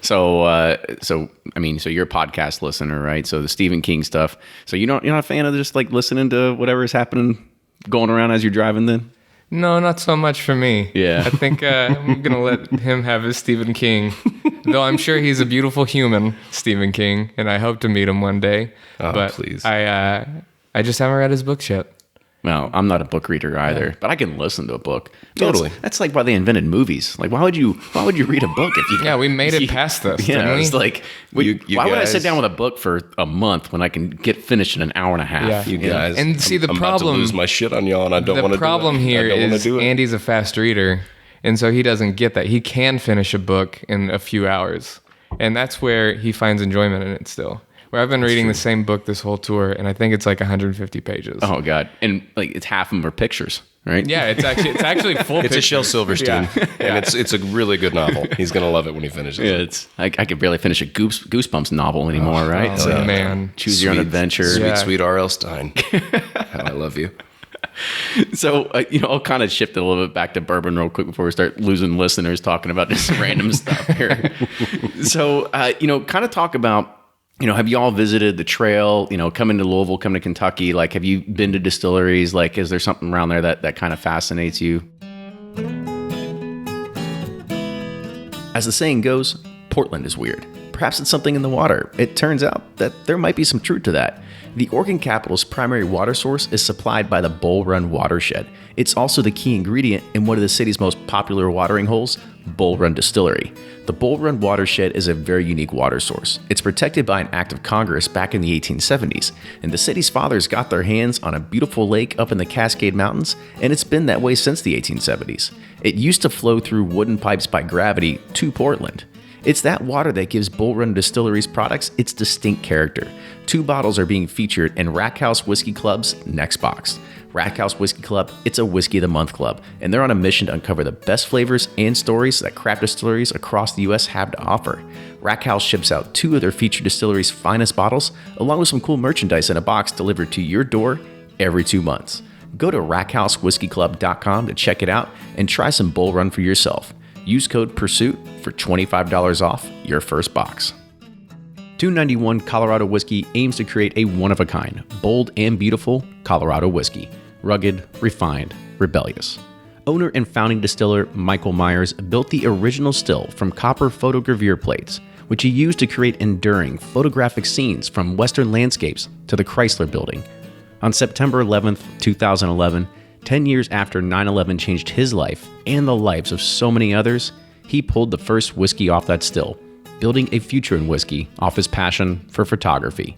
So you're a podcast listener, right? So the Stephen King stuff. So you're not a fan of just like listening to whatever is happening, going around as you're driving then? No, not so much for me. Yeah. I think I'm going to let him have his Stephen King. Though I'm sure he's a beautiful human, Stephen King, and I hope to meet him one day. Oh, but please. I just haven't read his books yet. Well, I'm not a book reader either, but I can listen to a book. Totally. That's like why they invented movies. Like, why would you read a book if you? Yeah, we made it past this, Yeah, didn't we? it's like, You why would I guys- sit down with a book for a month when I can get finished in an hour and a half? Yeah. You guys. And see, the I'm problem- about to lose my shit on y'all, and I don't want to do it. The problem here I don't wanna is do it. Andy's a fast reader, and so he doesn't get that. He can finish a book in a few hours, and that's where he finds enjoyment in it still. Where I've been reading the same book this whole tour, and I think it's like 150 pages. Oh God, and like it's half of them are pictures, right? Yeah, it's actually full. It's a pictures. Shel Silverstein, Yeah. and it's a really good novel. He's gonna love it when he finishes. Yeah, it. it's I could barely finish a Goosebumps novel anymore, right? Oh, man. choose your own adventure. Sweet, Yeah. sweet R.L. Stein. How I love you. So, I'll kind of shift it a little bit back to bourbon real quick before we start losing listeners talking about just random stuff here. So, kind of talk about, have you all visited the trail, coming to Louisville, coming to Kentucky? Like, have you been to distilleries? Like, is there something around there that kind of fascinates you? As the saying goes, Portland is weird. Perhaps it's something in the water. It turns out that there might be some truth to that. The Oregon capital's primary water source is supplied by the Bull Run watershed. It's also the key ingredient in one of the city's most popular watering holes, Bull Run Distillery. The Bull Run watershed is a very unique water source. It's protected by an act of Congress back in the 1870s, and the city's fathers got their hands on a beautiful lake up in the Cascade Mountains, and it's been that way since the 1870s. It used to flow through wooden pipes by gravity to Portland. It's that water that gives Bull Run Distillery's products its distinct character. 2 bottles are being featured in Rack House Whiskey Club's next box. Rack House Whiskey Club, it's a Whiskey of the Month club, and they're on a mission to uncover the best flavors and stories that craft distilleries across the U.S. have to offer. Rack House ships out 2 of their featured distilleries' finest bottles, along with some cool merchandise in a box delivered to your door every 2 months. Go to rackhousewhiskeyclub.com to check it out and try some Bull Run for yourself. Use code PURSUIT for $25 off your first box. 291 Colorado Whiskey aims to create a one-of-a-kind, bold and beautiful Colorado whiskey. Rugged, refined, rebellious. Owner and founding distiller Michael Myers built the original still from copper photogravure plates, which he used to create enduring photographic scenes from Western landscapes to the Chrysler Building. On September 11th, 2011, 10 years after 9/11 changed his life and the lives of so many others, he pulled the first whiskey off that still, building a future in whiskey off his passion for photography.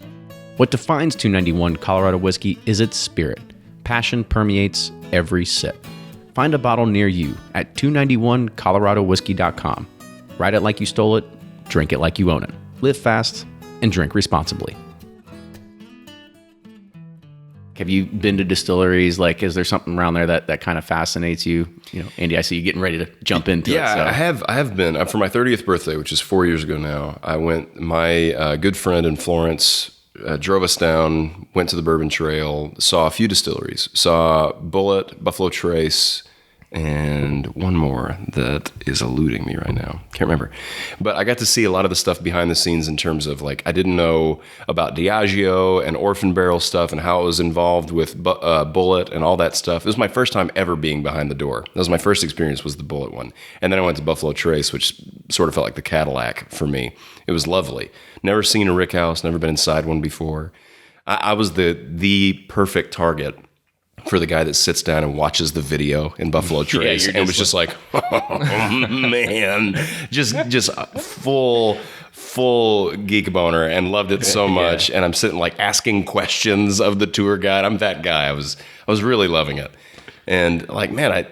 What defines 291 Colorado Whiskey is its spirit. Passion permeates every sip. Find a bottle near you at 291coloradowhiskey.com. Write it like you stole it, drink it like you own it. Live fast and drink responsibly. Have you been to distilleries? Like, is there something around there that kind of fascinates you? Andy, I see you getting ready to jump into it. Yeah, So. I have been. For my 30th birthday, which is 4 years ago now, I went, my good friend in Florence drove us down, went to the Bourbon Trail, saw a few distilleries, saw Bullet, Buffalo Trace, and one more that is eluding me right now. Can't remember. But I got to see a lot of the stuff behind the scenes in terms of, like, I didn't know about Diageo and Orphan Barrel stuff and how it was involved with Bullet and all that stuff. It was my first time ever being behind the door. That was my first experience, was the Bullet one. And then I went to Buffalo Trace, which sort of felt like the Cadillac for me. It was lovely. Never seen a rick house, never been inside one before. I was the perfect target for the guy that sits down and watches the video in Buffalo Trace and was just like, oh man, just full geek boner, and loved it so much. And I'm sitting like asking questions of the tour guide. I'm that guy. I was really loving it. And like, man,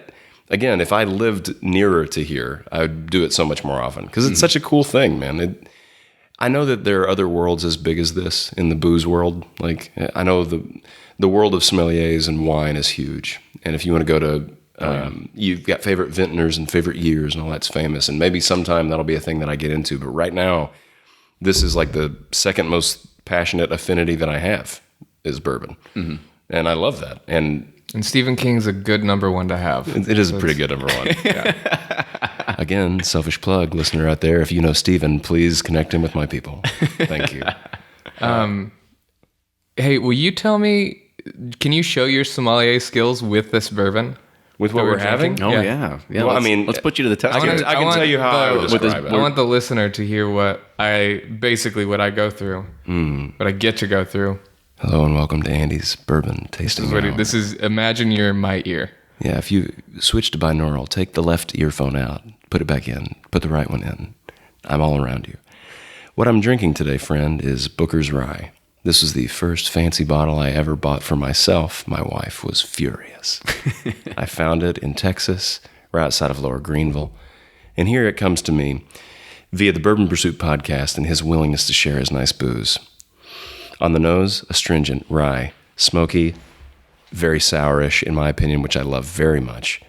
again, if I lived nearer to here, I would do it so much more often, because it's such a cool thing, man. I know that there are other worlds as big as this in the booze world. Like, I know the world of sommeliers and wine is huge. And if you want to go to, you've got favorite vintners and favorite years and all that's famous. And maybe sometime that'll be a thing that I get into. But right now, this is like the second most passionate affinity that I have is bourbon. Mm-hmm. And I love that. And Stephen King's a good number one to have. It is a pretty good number one. Yeah. Again, selfish plug, listener out there. If you know Stephen, please connect him with my people. Thank you. Hey, will you tell me, can you show your sommelier skills with this bourbon? With what we're having? Oh, yeah. Well, I mean, let's put you to the test. I can tell you how I would describe it. I want the listener to hear what I go through, what I get to go through. Hello and welcome to Andy's Bourbon Tasting Hour. This is, imagine you're in my ear. Yeah, if you switch to binaural, take the left earphone out, put it back in, put the right one in. I'm all around you. What I'm drinking today, friend, is Booker's Rye. This was the first fancy bottle I ever bought for myself. My wife was furious. I found it in Texas, right outside of Lower Greenville. And here it comes to me via the Bourbon Pursuit podcast and his willingness to share his nice booze. On the nose, astringent rye, smoky, very sourish in my opinion, which I love very much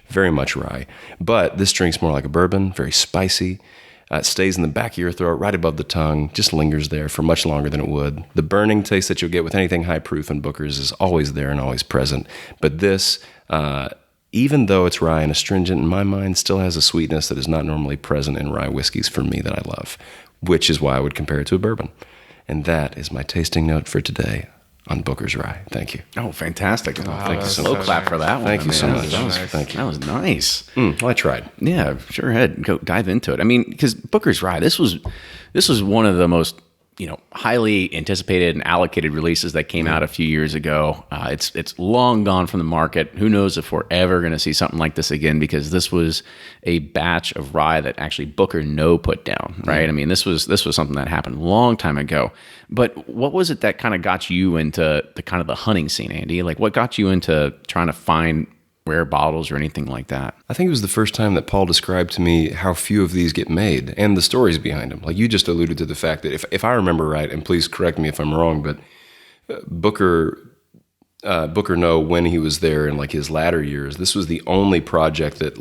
rye. But this drink's more like a bourbon, very spicy, It stays in the back of your throat, right above the tongue, just lingers there for much longer than it would. The burning taste that you'll get with anything high proof in Booker's is always there and always present. But this, even though it's rye and astringent, in my mind, still has a sweetness that is not normally present in rye whiskeys for me that I love, which is why I would compare it to a bourbon. And that is my tasting note for today on Booker's Rye. Thank you. Oh, fantastic. Thank you so Slow much. clap for that one. Thank you so much. Thank you. That was nice. Well, I tried. Yeah, sure. Ahead. Go dive into it. I mean, because Booker's Rye, this was one of the most highly anticipated and allocated releases that came out a few years ago. It's long gone from the market. Who knows if we're ever going to see something like this again? Because this was a batch of rye that actually Booker put down. Right. I mean, this was something that happened a long time ago. But what was it that kind of got you into the hunting scene, Andy? Like, what got you into trying to find rare bottles or anything like that? I think it was the first time that Paul described to me how few of these get made and the stories behind them. Like you just alluded to the fact that if I remember right, and please correct me if I'm wrong, but Booker when he was there in like his latter years, this was the only project that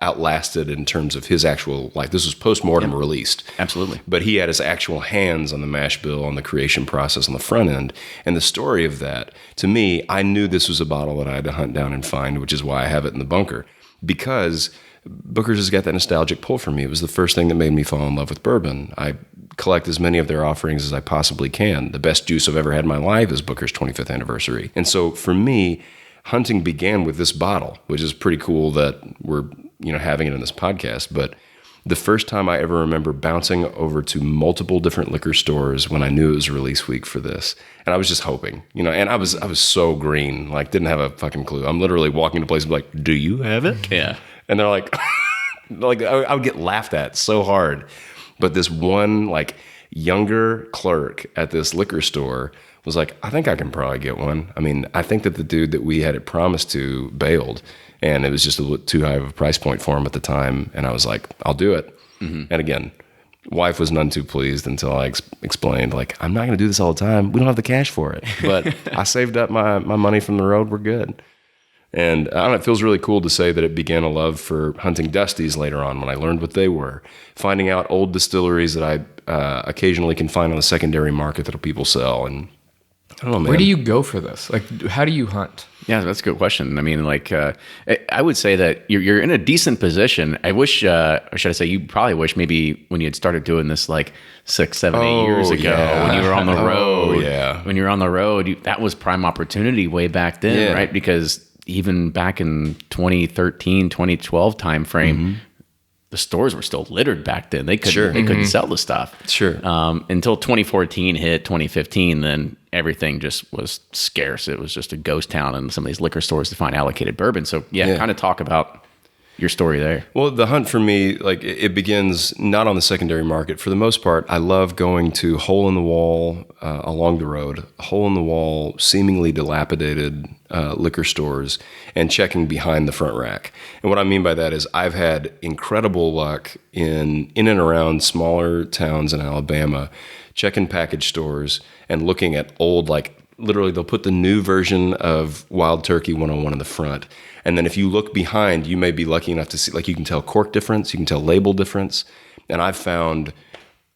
outlasted in terms of his actual life. This was post-mortem released. Absolutely. But he had his actual hands on the mash bill, on the creation process on the front end. And the story of that, to me, I knew this was a bottle that I had to hunt down and find, which is why I have it in the bunker. Because Booker's has got that nostalgic pull for me. It was the first thing that made me fall in love with bourbon. I collect as many of their offerings as I possibly can. The best juice I've ever had in my life is Booker's 25th anniversary. And so for me, hunting began with this bottle, which is pretty cool that we're having it in this podcast. But the first time I ever remember bouncing over to multiple different liquor stores when I knew it was release week for this, and I was just hoping, and I was so green, like didn't have a fucking clue. I'm literally walking to places like, "Do you have it?" Yeah, and they're like, I would get laughed at so hard. But this one like younger clerk at this liquor store was like, "I think I can probably get one." I mean, I think that the dude that we had it promised to bailed. And it was just a little too high of a price point for him at the time. And I was like, I'll do it. Mm-hmm. And again, wife was none too pleased until I explained, like, I'm not going to do this all the time. We don't have the cash for it. But I saved up my money from the road. We're good. And I don't know, it feels really cool to say that it began a love for hunting Dusties later on when I learned what they were. Finding out old distilleries that I occasionally can find on the secondary market that people sell. And I don't know, man. Where do you go for this? Like, how do you hunt? Yeah, that's a good question. I mean, like, I would say that you're in a decent position. I wish, or should I say, you probably wish maybe when you had started doing this like 6, 7, 8 years ago, when you were on the road. When you were on the road, that was prime opportunity way back then, right? Because even back in 2013, 2012 timeframe, the stores were still littered back then. They couldn't sell the stuff. Sure. Until 2014 hit, 2015, then everything just was scarce. It was just a ghost town in some of these liquor stores to find allocated bourbon. So kind of talk about your story there. Well, the hunt for me, like it begins not on the secondary market. For the most part, I love going to hole in the wall along the road, hole in the wall, seemingly dilapidated liquor stores and checking behind the front rack. And what I mean by that is I've had incredible luck in and around smaller towns in Alabama, checking package stores and looking at old, like literally they'll put the new version of Wild Turkey 101 in the front. And then if you look behind, you may be lucky enough to see, like you can tell cork difference, you can tell label difference. And I've found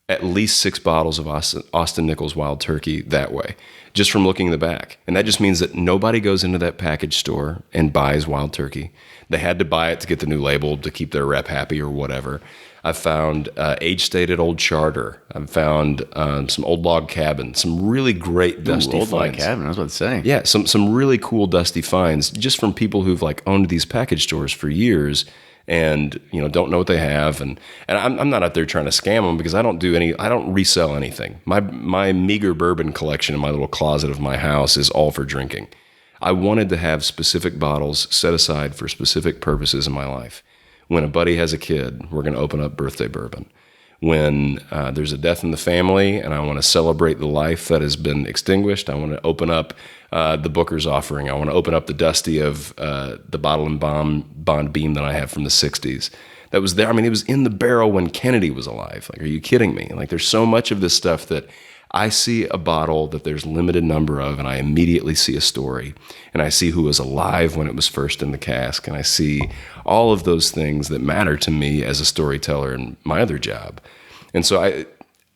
at least 6 bottles of Austin Nichols Wild Turkey that way, just from looking in the back. And that just means that nobody goes into that package store and buys Wild Turkey. They had to buy it to get the new label to keep their rep happy or whatever. I've found age-stated Old Charter. I've found some Old Log Cabin, some really great dusty finds. Old Log Cabin, I was about to say. Yeah, some really cool dusty finds just from people who've like owned these package stores for years and don't know what they have. And I'm not out there trying to scam them because I don't resell anything. My meager bourbon collection in my little closet of my house is all for drinking. I wanted to have specific bottles set aside for specific purposes in my life. When a buddy has a kid, we're going to open up birthday bourbon. When there's a death in the family and I want to celebrate the life that has been extinguished, I want to open up the Booker's offering. I want to open up the Dusty of the Bottle and Bond Beam that I have from the 60s. That was there. I mean, it was in the barrel when Kennedy was alive. Like, are you kidding me? Like, there's so much of this stuff that I see a bottle that there's limited number of, and I immediately see a story, and I see who was alive when it was first in the cask, and I see all of those things that matter to me as a storyteller in my other job. And so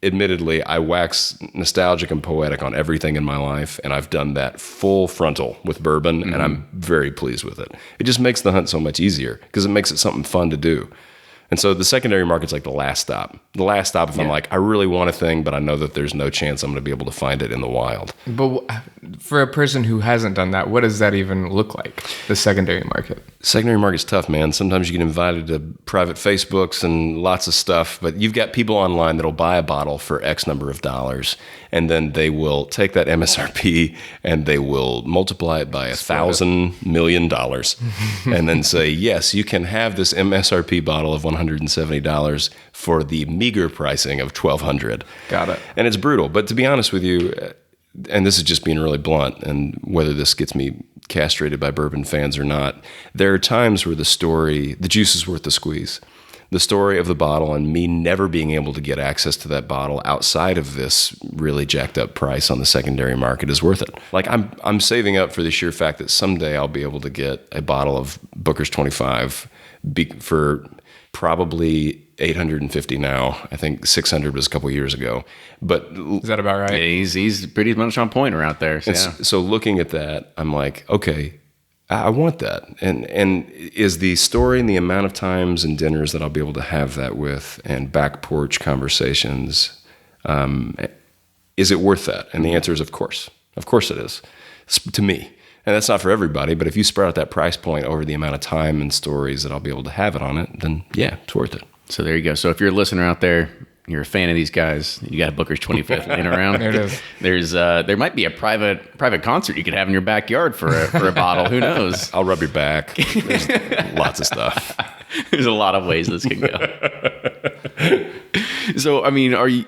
admittedly, I wax nostalgic and poetic on everything in my life, and I've done that full frontal with bourbon, and I'm very pleased with it. It just makes the hunt so much easier because it makes it something fun to do. And so the secondary market's like the last stop. The last stop if I'm like, I really want a thing, but I know that there's no chance I'm going to be able to find it in the wild. But for a person who hasn't done that, what does that even look like, the secondary market? Secondary market's tough, man. Sometimes you get invited to private Facebooks and lots of stuff, but you've got people online that'll buy a bottle for X number of dollars, and then they will take that MSRP and they will multiply it by $1,000 million and then say, yes, you can have this MSRP bottle of $170 for the meager pricing of $1,200. Got it. And it's brutal. But to be honest with you, and this is just being really blunt, and whether this gets me castrated by bourbon fans or not, there are times where the juice is worth the squeeze. The story of the bottle and me never being able to get access to that bottle outside of this really jacked up price on the secondary market is worth it. Like I'm saving up for the sheer fact that someday I'll be able to get a bottle of Booker's 25 for probably $850 now. I think $600 was a couple years ago. But is that about right? Yeah, he's pretty much on point around there. So, so looking at that, I'm like, okay, I want that. And is the story and the amount of times and dinners that I'll be able to have that with and back porch conversations, is it worth that? And the answer is of course. Of course it is, to me. And that's not for everybody, but if you spread out that price point over the amount of time and stories that I'll be able to have it on it, then yeah, it's worth it. So there you go. So if you're a listener out there, you're a fan of these guys, you got a Booker's 25th laying around. There it is. There might be a private concert you could have in your backyard for a bottle. Who knows? I'll rub your back. There's lots of stuff. There's a lot of ways this can go. So, I mean,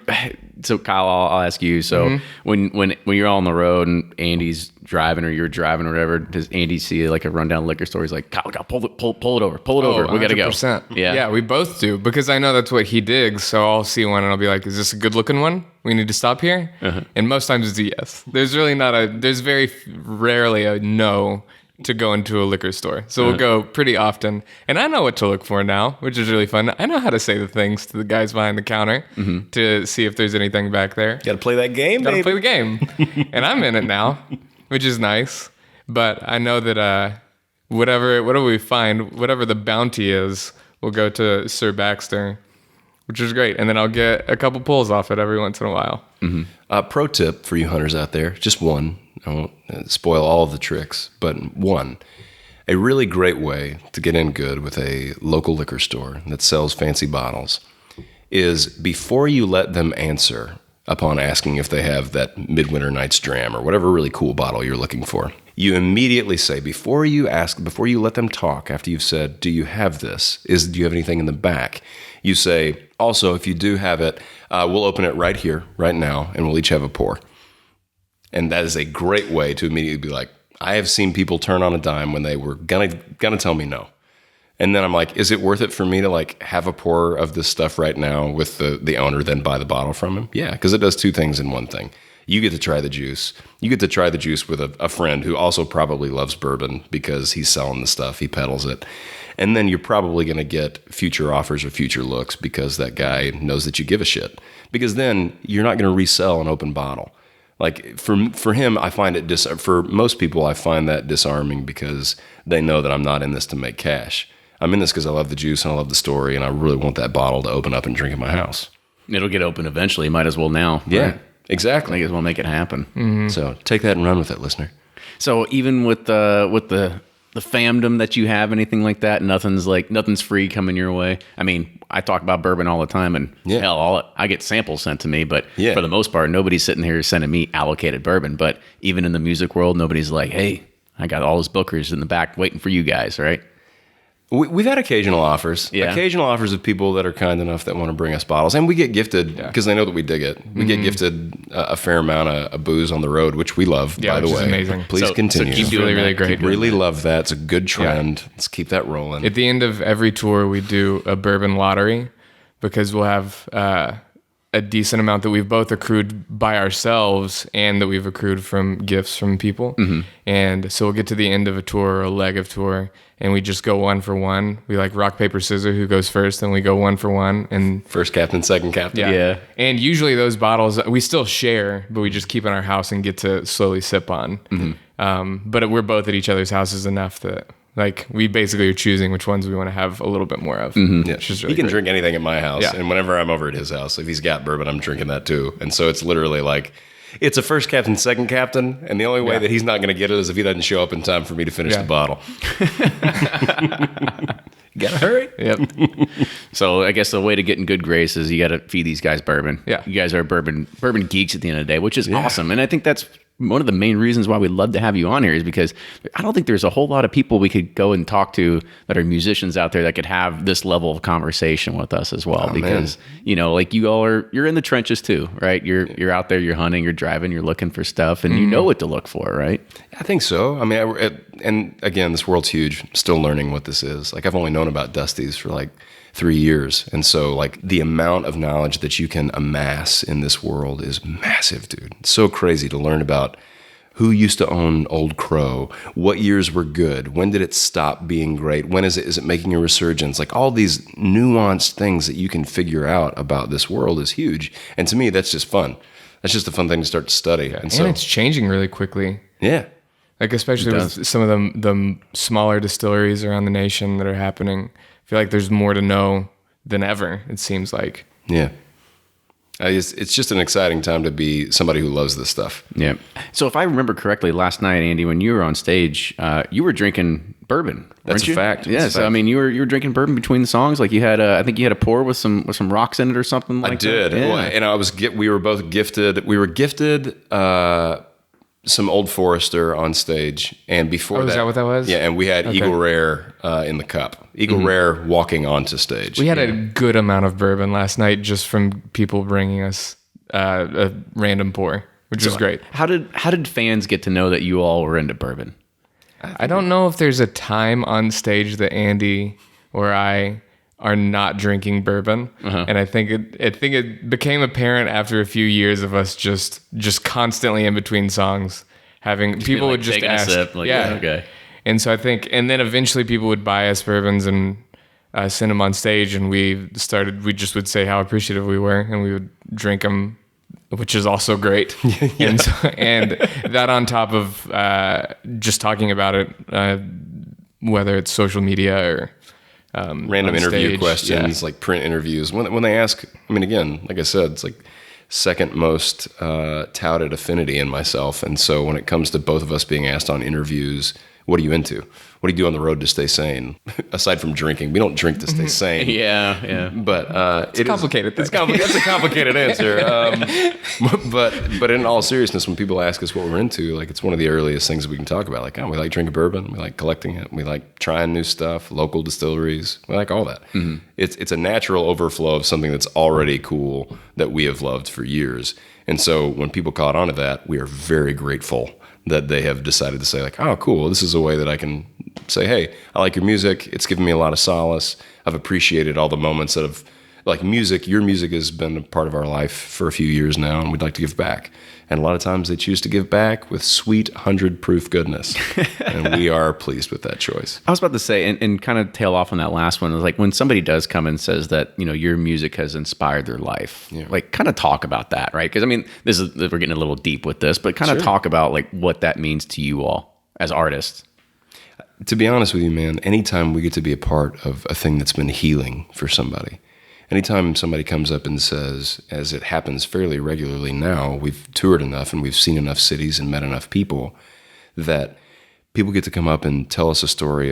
so Kyle, I'll ask you. So when you're all on the road and Andy's driving or you're driving or whatever, does Andy see like a rundown liquor store? He's like, Kyle, pull it over. We got to go. 100%. Yeah, we both do because I know that's what he digs. So I'll see one and I'll be like, is this a good looking one? We need to stop here. And most times it's a yes. There's very rarely a no to go into a liquor store. So we'll go pretty often. And I know what to look for now, which is really fun. I know how to say the things to the guys behind the counter to see if there's anything back there. Got to play that game, Got to play the game. And I'm in it now, which is nice. But I know that whatever we find, whatever the bounty is, we'll go to Sir Baxter, which is great. And then I'll get a couple pulls off it every once in a while. Pro tip for you hunters out there, just one. I won't spoil all of the tricks, but one. A really great way to get in good with a local liquor store that sells fancy bottles is before you let them answer upon asking if they have that Midwinter Night's Dram or whatever really cool bottle you're looking for, you immediately say, before you let them talk, after you've said, do you have this? Do you have anything in the back? You say, also, if you do have it, we'll open it right here, right now, and we'll each have a pour. And that is a great way to immediately be like, I have seen people turn on a dime when they were gonna tell me no. And then I'm like, is it worth it for me to like have a pour of this stuff right now with the owner, then buy the bottle from him? Yeah, because it does two things in one thing. You get to try the juice. You get to try the juice with a friend who also probably loves bourbon because he's selling the stuff, he peddles it. And then you're probably going to get future offers or future looks because that guy knows that you give a shit. Because then you're not going to resell an open bottle. Like for him, I find it for most people, I find that disarming because they know that I'm not in this to make cash. I'm in this because I love the juice and I love the story and I really want that bottle to open up and drink in my house. It'll get open eventually. Might as well now. Yeah, right? Exactly. Might as well make it happen. Mm-hmm. So take that and run with it, listener. So even with the famdom that you have, anything like that, nothing's free coming your way. I mean, I talk about bourbon all the time, and hell, I get samples sent to me, but for the most part, nobody's sitting here sending me allocated bourbon. But even in the music world, nobody's like, hey, I got all those bookers in the back waiting for you guys, right? We've had occasional offers. Yeah. Occasional offers of people that are kind enough that want to bring us bottles. And we get gifted because they know that we dig it. We get gifted a fair amount of booze on the road, which we love, by the way. Which is amazing. Please continue. So keep doing really, really great. Really love that. It's a good trend. Yeah. Let's keep that rolling. At the end of every tour, we do a bourbon lottery because we'll have a decent amount that we've both accrued by ourselves and that we've accrued from gifts from people. And so we'll get to the end of a tour or a leg of tour, and we just go one for one. We like rock, paper, scissors, who goes first, and we go one for one. And First captain, second captain. Yeah. And usually those bottles we still share, but we just keep in our house and get to slowly sip on. But we're both at each other's houses enough that like we basically are choosing which ones we want to have a little bit more of. Yeah. Which is really He can great. drink anything at my house. Yeah. And whenever I'm over at his house, if he's got bourbon, I'm drinking that too. And so it's literally like, it's a first captain, second captain. And the only way that he's not going to get it is if he doesn't show up in time for me to finish the bottle. You gotta hurry. Yep. So I guess the way to get in good graces, you got to feed these guys bourbon. Yeah. You guys are bourbon geeks at the end of the day, which is awesome. And I think that's one of the main reasons why we'd love to have you on here is because I don't think there's a whole lot of people we could go and talk to that are musicians out there that could have this level of conversation with us as well. Because, you know, like you all you're in the trenches too, right? You're out there, you're hunting, you're driving, you're looking for stuff, and you know what to look for, right? I think so. I mean, and again, this world's huge. Still learning what this is. Like I've only known about Dusty's for like 3 years. And so like the amount of knowledge that you can amass in this world is massive, dude. It's so crazy to learn about who used to own Old Crow, what years were good, when did it stop being great, when is it making a resurgence? Like all these nuanced things that you can figure out about this world is huge. And to me, that's just fun. That's just a fun thing to start to study. And it's changing really quickly. Yeah. Like especially with some of the smaller distilleries around the nation that are happening. I feel like there's more to know than ever, it seems like. Yeah. It's just an exciting time to be somebody who loves this stuff. Yeah. So if I remember correctly, last night, Andy, when you were on stage, you were drinking bourbon. That's weren't a you? fact. Yeah. That's a So I fact. mean, you were drinking bourbon between the songs. Like you had, I think you had a pour with some rocks in it or something like that. I did. Yeah. Well, and we were both gifted. We were gifted some Old Forester on stage, and before is that what that was? Yeah, and we had Eagle Rare in the cup. Eagle Rare walking onto stage. We had a good amount of bourbon last night just from people bringing us a random pour, which was great. How did fans get to know that you all were into bourbon? I don't know if there's a time on stage that Andy or I are not drinking bourbon, and I think it became apparent after a few years of us just constantly in between songs having people would just taking a ask, sip, like, yeah, okay. And so I think, and then eventually people would buy us bourbons and send them on stage, and we just would say how appreciative we were, and we would drink them, which is also great. And that on top of just talking about it, whether it's social media or random on interview stage. questions, like print interviews. When they ask, I mean, again, like I said, it's like second most touted affinity in myself. And so when it comes to both of us being asked on interviews, what are you into? What do you do on the road to stay sane? Aside from drinking, we don't drink to stay sane. Yeah. But It's complicated. That's a complicated answer. But in all seriousness, when people ask us what we're into, like it's one of the earliest things we can talk about. Like, we like drinking bourbon, we like collecting it, we like trying new stuff, local distilleries, we like all that. It's a natural overflow of something that's already cool that we have loved for years. And so when people caught on to that, we are very grateful that they have decided to say like, oh, cool, this is a way that I can say, hey, I like your music. It's given me a lot of solace. I've appreciated all the moments that have, like music, your music has been a part of our life for a few years now, and we'd like to give back. And a lot of times they choose to give back with sweet 100-proof goodness. And we are pleased with that choice. I was about to say, and kind of tail off on that last one, is like when somebody does come and says that, you know, your music has inspired their life, like kind of talk about that, right? Because I mean, we're getting a little deep with this, but kind of talk about like what that means to you all as artists. To be honest with you, man, anytime we get to be a part of a thing that's been healing for somebody, anytime somebody comes up and says, as it happens fairly regularly now, we've toured enough and we've seen enough cities and met enough people that people get to come up and tell us a story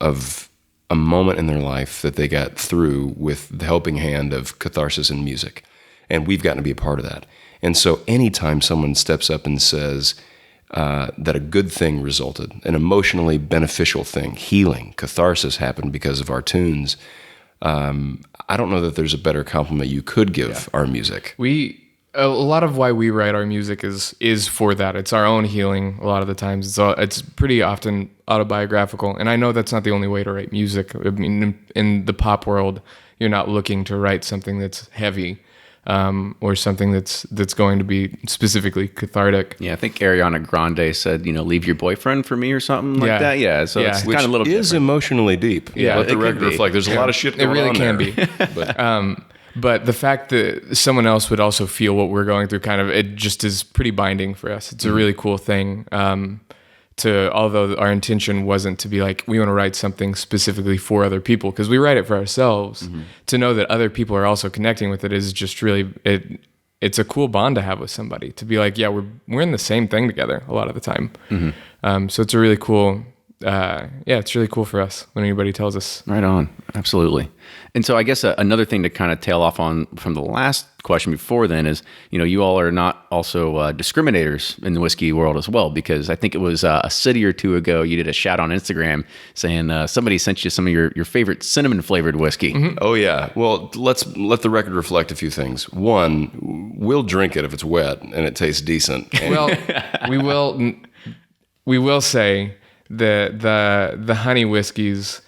of a moment in their life that they got through with the helping hand of catharsis in music. And we've gotten to be a part of that. And so anytime someone steps up and says that a good thing resulted, an emotionally beneficial thing, healing, catharsis happened because of our tunes, I don't know that there's a better compliment you could give our music. A lot of why we write our music is for that. It's our own healing. A lot of the times, it's pretty often autobiographical. And I know that's not the only way to write music. I mean, in the pop world, you're not looking to write something that's heavy. or something that's going to be specifically cathartic. Yeah, I think Ariana Grande said, leave your boyfriend for me or something like that. Yeah, so it's kind of a little is different. emotionally deep. Yeah, let the it record can be. reflect. There's a lot of shit It going really on can there. be. But the fact that someone else would also feel what we're going through, it just is pretty binding for us. It's a really cool thing. Although our intention wasn't to be like, we want to write something specifically for other people, because we write it for ourselves. To know that other people are also connecting with it is just really, it's a cool bond to have with somebody, to be like, yeah, we're in the same thing together a lot of the time. So it's a really cool, it's really cool for us when anybody tells us. Right on. Absolutely. And so I guess another thing to kind of tail off on from the last question before then is, you all are not also discriminators in the whiskey world as well, because I think it was a city or two ago, you did a shout on Instagram saying somebody sent you some of your favorite cinnamon flavored whiskey. Oh yeah. Well, let the record reflect a few things. One, we'll drink it if it's wet and it tastes decent. Well, we will say the honey whiskeys,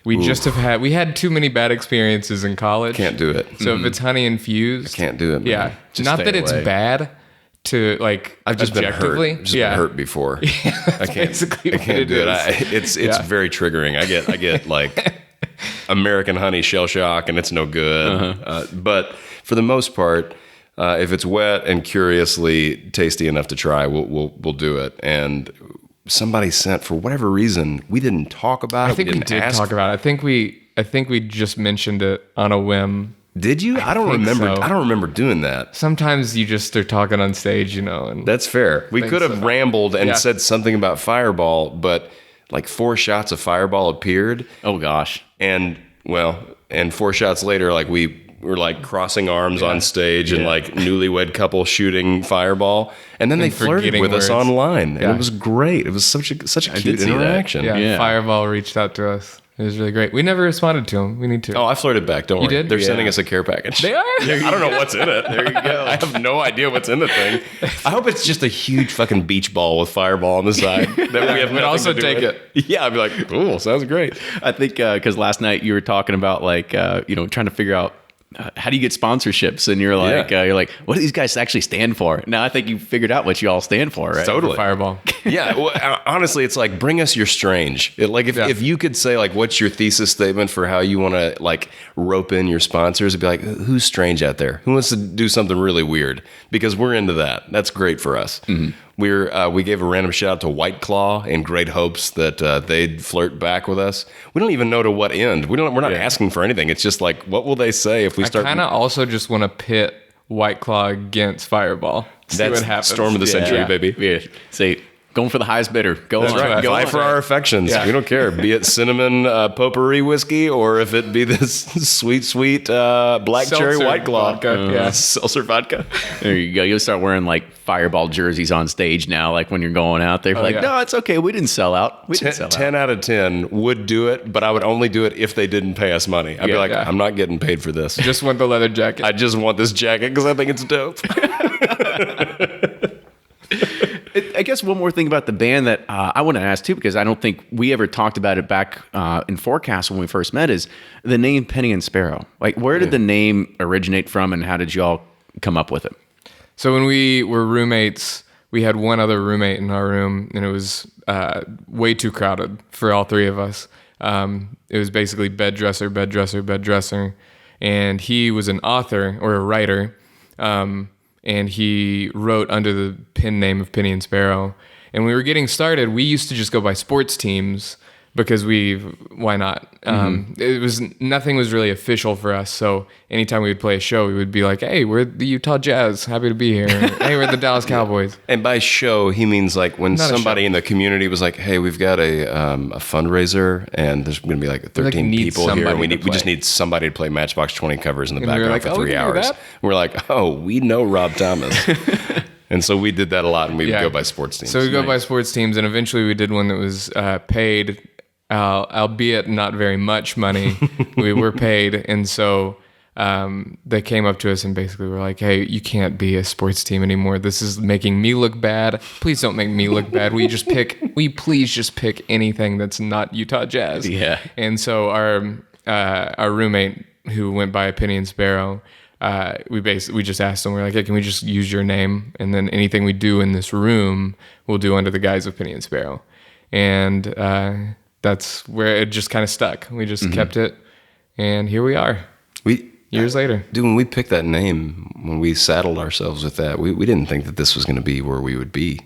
we had too many bad experiences in college. Can't do it. So if it's honey infused, Can't do it, man. Yeah, Just not stay that it's away. bad to like. I've just been objectively. hurt. Been hurt before. I can't. basically I what can't it do it. is. It's very triggering. I get like American honey shell shock, and it's no good. But for the most part, if it's wet and curiously tasty enough to try, we'll do it. And somebody sent, for whatever reason, we didn't talk about it. I think we did talk about it. I think we just mentioned it on a whim. Did you? I don't think remember. so. I don't remember doing that. Sometimes you just are talking on stage, and That's fair. We could have rambled and Yeah. said something about Fireball, but like 4 shots of Fireball appeared. Oh, gosh. And 4 shots later, like we were like crossing arms on stage and like newlywed couple shooting Fireball. And then they flirted forgetting with us words. online. And Yeah. it was great. It was such a cute did see that. interaction. yeah, Fireball reached out to us. It was really great. We never responded to him. We need to. Oh, I flirted back. Don't worry. did? They're Yeah. sending us a care package. They are? I don't know what's in it. There you go. I have no idea what's in the thing. I hope it's just a huge fucking beach ball with Fireball on the side that we have We'd also take it. Yeah, I'd be like, ooh, sounds great. I think because last night you were talking about like, trying to figure out how do you get sponsorships? And you're like, what do these guys actually stand for? Now I think you figured out what you all stand for, right? Totally. Fireball. Yeah, well, honestly, it's like, bring us your strange. If you could say like, what's your thesis statement for how you want to like rope in your sponsors? It'd be like, who's strange out there? Who wants to do something really weird? Because we're into that. That's great for us. We gave a random shout out to White Claw in great hopes that they'd flirt back with us. We don't even know to what end. We're not asking for anything. It's just like, what will they say if we I start? kind of also just want to pit White Claw against Fireball. See That's what happens. storm of the century, Yeah. baby. Yeah. Say, going for the highest bidder. Go That's on. right. Go Vie on. for our affections. Yeah. We don't care. Be it cinnamon potpourri whiskey or if it be this sweet black cherry Seltzer White Claw. vodka, yeah. Seltzer vodka. There you go. You'll start wearing like Fireball jerseys on stage now, like when you're going out there. Like, yeah. no, it's okay. We didn't sell out. We didn't sell 10 out. out of 10 would do it, but I would only do it if they didn't pay us money. I'd be like, yeah. I'm not getting paid for this. Just want the leather jacket. I just want this jacket because I think it's dope. I guess one more thing about the band that I want to ask too, because I don't think we ever talked about it back in Forecast when we first met, is the name Penny and Sparrow. Like, where did the name originate from, and how did y'all come up with it? So when we were roommates, we had one other roommate in our room, and it was way too crowded for all three of us. It was basically bed dresser, bed dresser, bed dresser. And he was an author or a writer, and he wrote under the pen name of Penny and Sparrow. And when we were getting started, we used to just go by sports teams because why not? Nothing was really official for us. So anytime we would play a show, we would be like, hey, we're the Utah Jazz. Happy to be here. Hey, we're the Dallas Cowboys. And by show, he means like when Not a somebody show. in the community was like, hey, we've got a fundraiser and there's going to be like 13 need people here. somebody And to we just play. need somebody to play Matchbox 20 covers in the And we were background like, for oh, we 3 can do hours. that? We're like, oh, we know Rob Thomas. And so we did that a lot, and we would Yeah. go by sports teams. So we go by sports teams, and eventually we did one that was paid, albeit not very much money. We were paid, and so they came up to us and basically were like, hey, you can't be a sports team anymore. This is making me look bad. Please don't make me look bad. Will you please just pick anything that's not Utah Jazz? Yeah. And so our roommate, who went by Penny and Sparrow, we just asked them, we're like, hey, can we just use your name? And then anything we do in this room, we'll do under the guise of Penny and Sparrow. And that's where it just kind of stuck. We just kept it, and here we are. Years later. Dude, when we picked that name, when we saddled ourselves with that, we didn't think that this was going to be where we would be,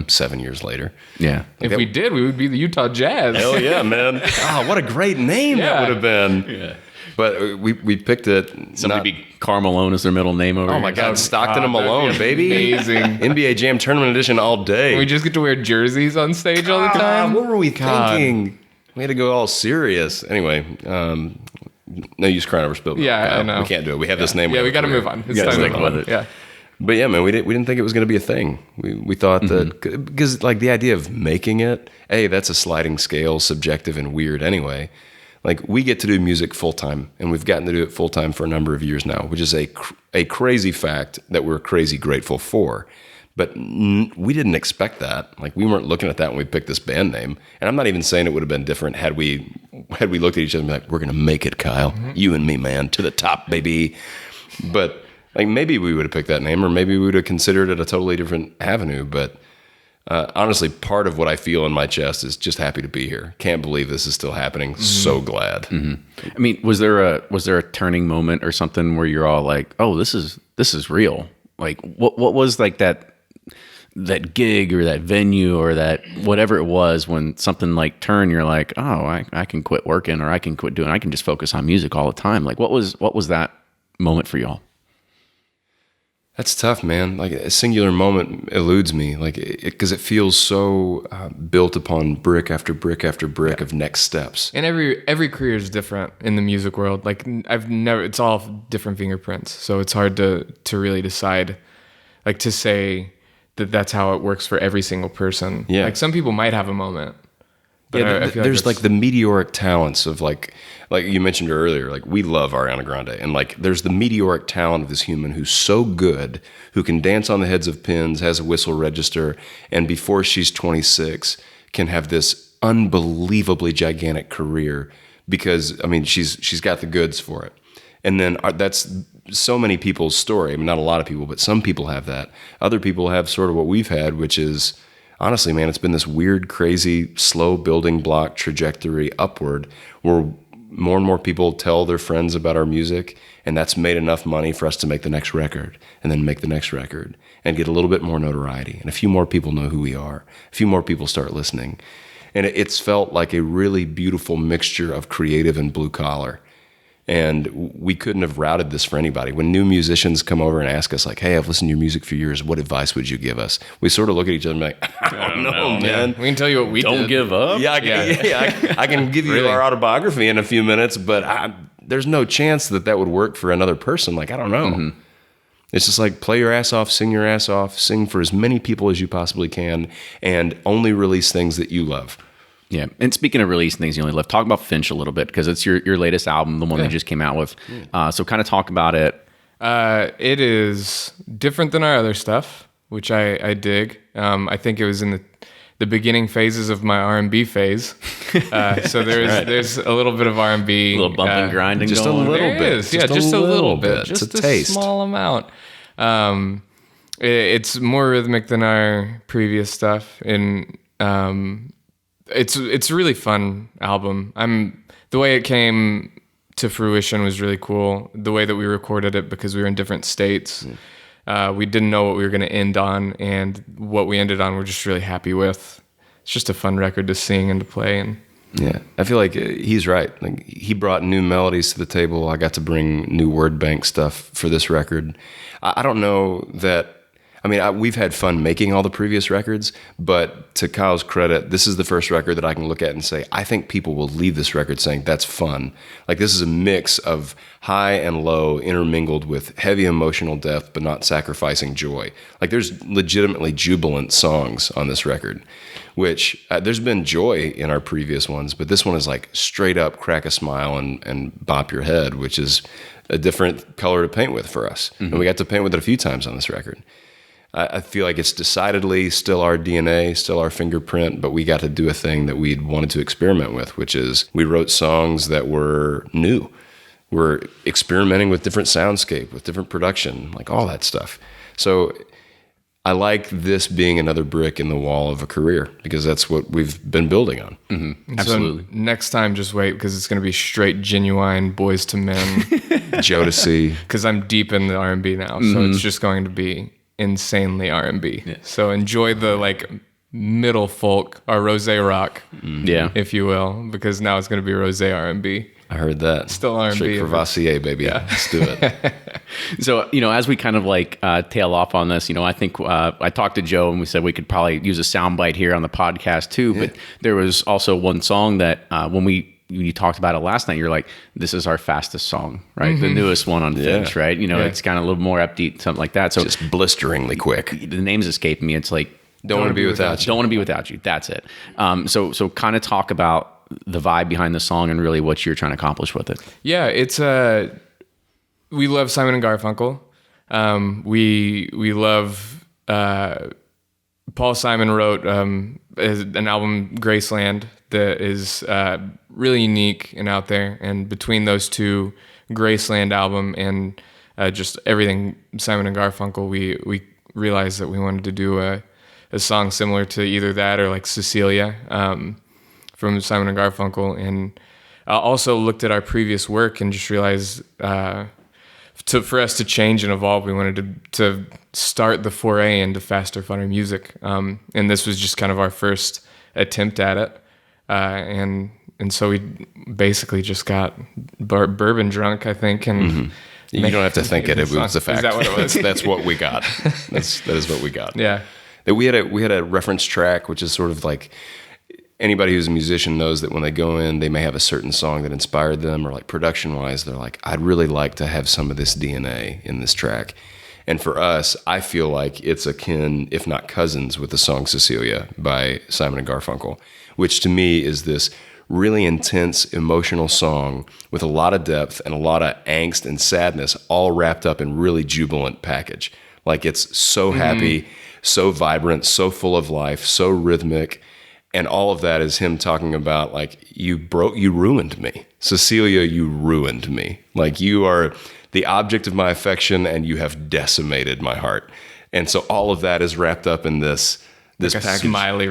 7 years later. Yeah. If we did, we would be the Utah Jazz. Hell yeah, man. Oh, what a great name that would have been. Yeah. But we picked it. Somebody be Karl Malone as their middle name over Oh here. my God, Stockton and Malone, baby. Amazing. NBA Jam Tournament Edition all day. We just get to wear jerseys on stage all the time. What were we thinking? We had to go all serious. Anyway, no use crying over spilled milk. Yeah, I know. We can't do it. We have this name. Yeah, we got to move on. It's gotta time to stick move on. with it. Yeah. But yeah, man, we didn't think it was going to be a thing. We thought that, because like the idea of making it, that's a sliding scale, subjective and weird anyway. Like, we get to do music full time, and we've gotten to do it full time for a number of years now, which is a crazy fact that we're crazy grateful for. But we didn't expect that. Like, we weren't looking at that when we picked this band name. And I'm not even saying it would have been different had we looked at each other and been like, we're going to make it, Kyle. You and me, man, to the top, baby. But like, maybe we would have picked that name, or maybe we would have considered it a totally different avenue. But honestly, part of what I feel in my chest is just happy to be here. Can't believe this is still happening. So glad. I mean, was there a turning moment or something where you're all like, oh, this is real? Like, what was like that gig or that venue or that whatever it was, when something like turned, you're like, oh, I can quit working, or I can quit doing, I can just focus on music all the time. Like, what was that moment for y'all? That's tough, man. Like, a singular moment eludes me, like, because it feels so built upon brick after brick after brick of next steps. And every career is different in the music world. Like, it's all different fingerprints. So it's hard to really decide, like, to say that that's how it works for every single person. Yeah. Like, some people might have a moment. But Yeah, I feel there's like it's- the meteoric talents of like you mentioned earlier, like, we love Ariana Grande, and like, there's the meteoric talent of this human who's so good, who can dance on the heads of pins, has a whistle register, and before she's 26 can have this unbelievably gigantic career because, I mean, she's got the goods for it. And then that's so many people's story. I mean, not a lot of people, but some people have that. Other people have sort of what we've had, which is, honestly, man, it's been this weird, crazy, slow building block trajectory upward where more and more people tell their friends about our music, and that's made enough money for us to make the next record, and then make the next record, and get a little bit more notoriety. And a few more people know who we are. A few more people start listening. And it's felt like a really beautiful mixture of creative and blue collar. And we couldn't have routed this for anybody. When new musicians come over and ask us, like, hey, I've listened to your music for years, what advice would you give us? We sort of look at each other and be like, I don't know, man. We can tell you what we Don't did. give up. Yeah, I can give you Really? our autobiography in a few minutes, but there's no chance that would work for another person. Like, I don't know. It's just like, play your ass off, sing for as many people as you possibly can, and only release things that you love. Yeah. And speaking of releasing things you only love, talk about Finch a little bit, because it's your latest album, the one they just came out with. So kind of talk about it. It is different than our other stuff, which I dig. I think it was in the beginning phases of my R&B phase. So there's a little bit of R&B. A little bump and grinding just going a on. little There bit. is. Yeah, just a little bit. It's Just a a taste. small amount. It's more rhythmic than our previous stuff, and it's a really fun album. The way it came to fruition was really cool. The way that we recorded it, because we were in different states, we didn't know what we were going to end on, and what we ended on we're just really happy with. It's just a fun record to sing and to play. And Yeah, I feel like he's right. Like, he brought new melodies to the table. I got to bring new word bank stuff for this record. I don't know that. I mean, we've had fun making all the previous records, but to Kyle's credit, this is the first record that I can look at and say, I think people will leave this record saying, that's fun. Like, this is a mix of high and low intermingled with heavy emotional depth, but not sacrificing joy. Like, there's legitimately jubilant songs on this record, which there's been joy in our previous ones, but this one is like straight up crack a smile and bop your head, which is a different color to paint with for us. And we got to paint with it a few times on this record. I feel like it's decidedly still our DNA, still our fingerprint, but we got to do a thing that we'd wanted to experiment with, which is we wrote songs that were new. We're experimenting with different soundscape, with different production, like all that stuff. So I like this being another brick in the wall of a career because that's what we've been building on. Mm-hmm. Absolutely. So next time, just wait because it's going to be straight genuine Boys to Men. Jodeci. Because I'm deep in the R&B now, so it's just going to be insanely R&B. Yeah. So enjoy the like middle folk or rosé rock, if you will, because now it's going to be rosé R&B. I heard that. Still R&B. Straight Crevassier, baby. Yeah. Let's do it. So, as we kind of like tail off on this, I think I talked to Joe and we said we could probably use a soundbite here on the podcast too. Yeah. But there was also one song that when you talked about it last night, you're like, this is our fastest song, right? The newest one on Finch, right? It's kind of a little more upbeat, something like that. So just blisteringly quick. The name's escaping me. It's like, Don't Want to Be Without You. Don't Want to Be Without You. That's it. So kind of talk about the vibe behind the song and really what you're trying to accomplish with it. Yeah, it's we love Simon and Garfunkel. We love Paul Simon wrote an album, Graceland, that is really unique and out there. And between those two, Graceland album and just everything Simon and Garfunkel, we realized that we wanted to do a song similar to either that or like Cecilia from Simon and Garfunkel. And I also looked at our previous work and just realized for us to change and evolve, we wanted to start the foray into faster, funner music. And this was just kind of our first attempt at it. And so we basically just got bourbon drunk, I think. And you don't have to think it was a fact. Is that what it was? That's what we got. That is what we got. Yeah. We had a reference track, which is sort of like anybody who's a musician knows that when they go in, they may have a certain song that inspired them, or like production wise, they're like, I'd really like to have some of this DNA in this track. And for us, I feel like it's akin, if not cousins, with the song Cecilia by Simon and Garfunkel, which to me is this really intense, emotional song with a lot of depth and a lot of angst and sadness all wrapped up in really jubilant package. Like it's so happy, so vibrant, so full of life, so rhythmic. And all of that is him talking about like, you ruined me. Cecilia, you ruined me. Like you are the object of my affection and you have decimated my heart. And so all of that is wrapped up in this like package. A smiley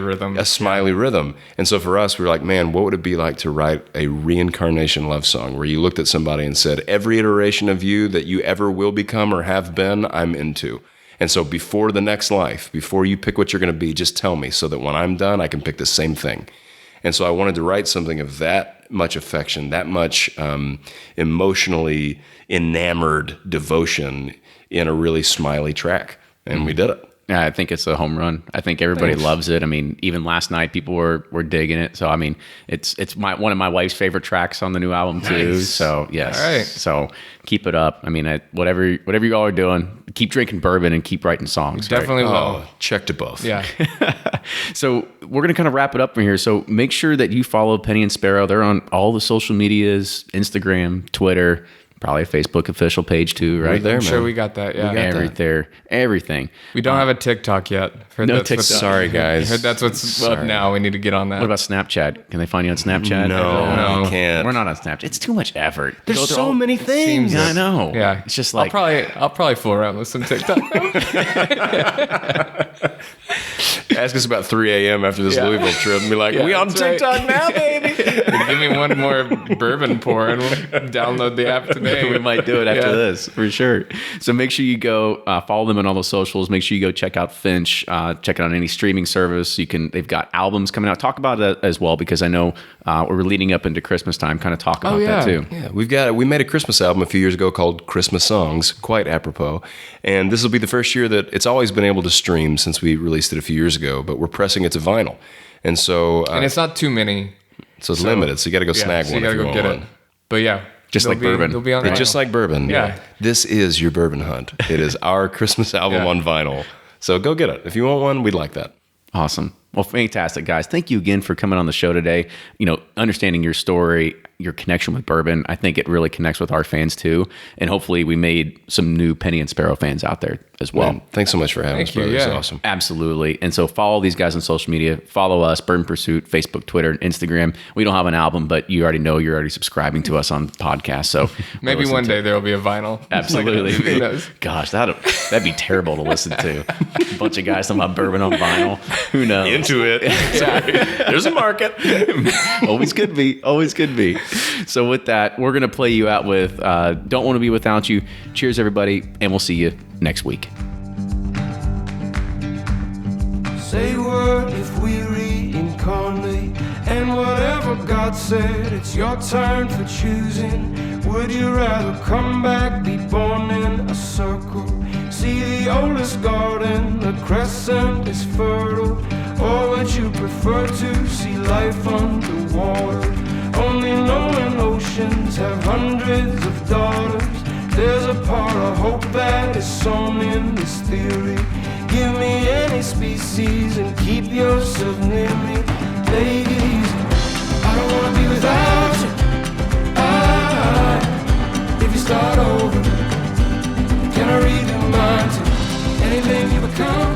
rhythm. And so for us, we were like, man, what would it be like to write a reincarnation love song where you looked at somebody and said, every iteration of you that you ever will become or have been, I'm into. And so before the next life, before you pick what you're going to be, just tell me so that when I'm done, I can pick the same thing. And so I wanted to write something of that much affection, that much emotionally enamored devotion in a really smiley track. And we did it. Yeah, I think it's a home run. I think everybody loves it. I mean, even last night, people were digging it. So, I mean, it's one of my wife's favorite tracks on the new album too. Nice. So, yes. All right. So, keep it up. I mean, whatever you all are doing, keep drinking bourbon and keep writing songs. Definitely will. Oh, check to both. Yeah. So, we're going to kind of wrap it up from here. So, make sure that you follow Penny and Sparrow. They're on all the social medias, Instagram, Twitter, probably a Facebook official page too, right? I'm sure we got that. Yeah, everything. We don't have a TikTok yet. No TikTok. Sorry, guys. I heard that's what's up now. We need to get on that. What about Snapchat? Can they find you on Snapchat? No, we can't. We're not on Snapchat. It's too much effort. There's so many things. I know. Yeah, it's just like I'll probably fool around with some TikTok. Ask us about 3 a.m. after this Louisville trip and be like, we on TikTok now, baby? Give me one more bourbon pour and we'll download the app today. We might do it after this, for sure. So make sure you go follow them on all the socials. Make sure you go check out Finch. Check it on any streaming service. They've got albums coming out. Talk about it as well, because I know we're leading up into Christmas time. Kind of talk about that too. Yeah, we made a Christmas album a few years ago called Christmas Songs, quite apropos. And this will be the first year that it's always been able to stream since we released it a few years ago, but we're pressing it to vinyl. And so... and it's not too many. So it's limited, so you got to go snag one if you want one. But yeah. Just like bourbon. They'll be on just like bourbon. Yeah. This is your bourbon hunt. It is our Christmas album on vinyl. So go get it. If you want one, we'd like that. Awesome. Well, fantastic, guys. Thank you again for coming on the show today. Understanding your story, your connection with bourbon. I think it really connects with our fans too. And hopefully we made some new Penny and Sparrow fans out there as well. Man, thanks so much for having us, brother. It's awesome. Absolutely. And so follow these guys on social media. Follow us, Bourbon Pursuit, Facebook, Twitter, and Instagram. We don't have an album, but you already know you're already subscribing to us on podcasts. So maybe one day there'll be a vinyl. Absolutely. Who knows? Gosh, that'd be terrible to listen to. A bunch of guys talking about bourbon on vinyl. Who knows? Into it. There's a market. Always could be. Always could be. So with that, we're going to play you out with Don't Want to Be Without You. Cheers, everybody, and we'll see you next week. Say word if we reincarnate, and whatever God said, it's your turn for choosing. Would you rather come back, be born in a circle, see the oldest garden, the crescent is fertile? Or would you prefer to see life underwater, only knowing oceans have hundreds of daughters? There's a part of hope that is sown in this theory. Give me any species and keep yourself near me. Take it easy, I don't wanna be without you. If you start over, can I read your mind? Anything you become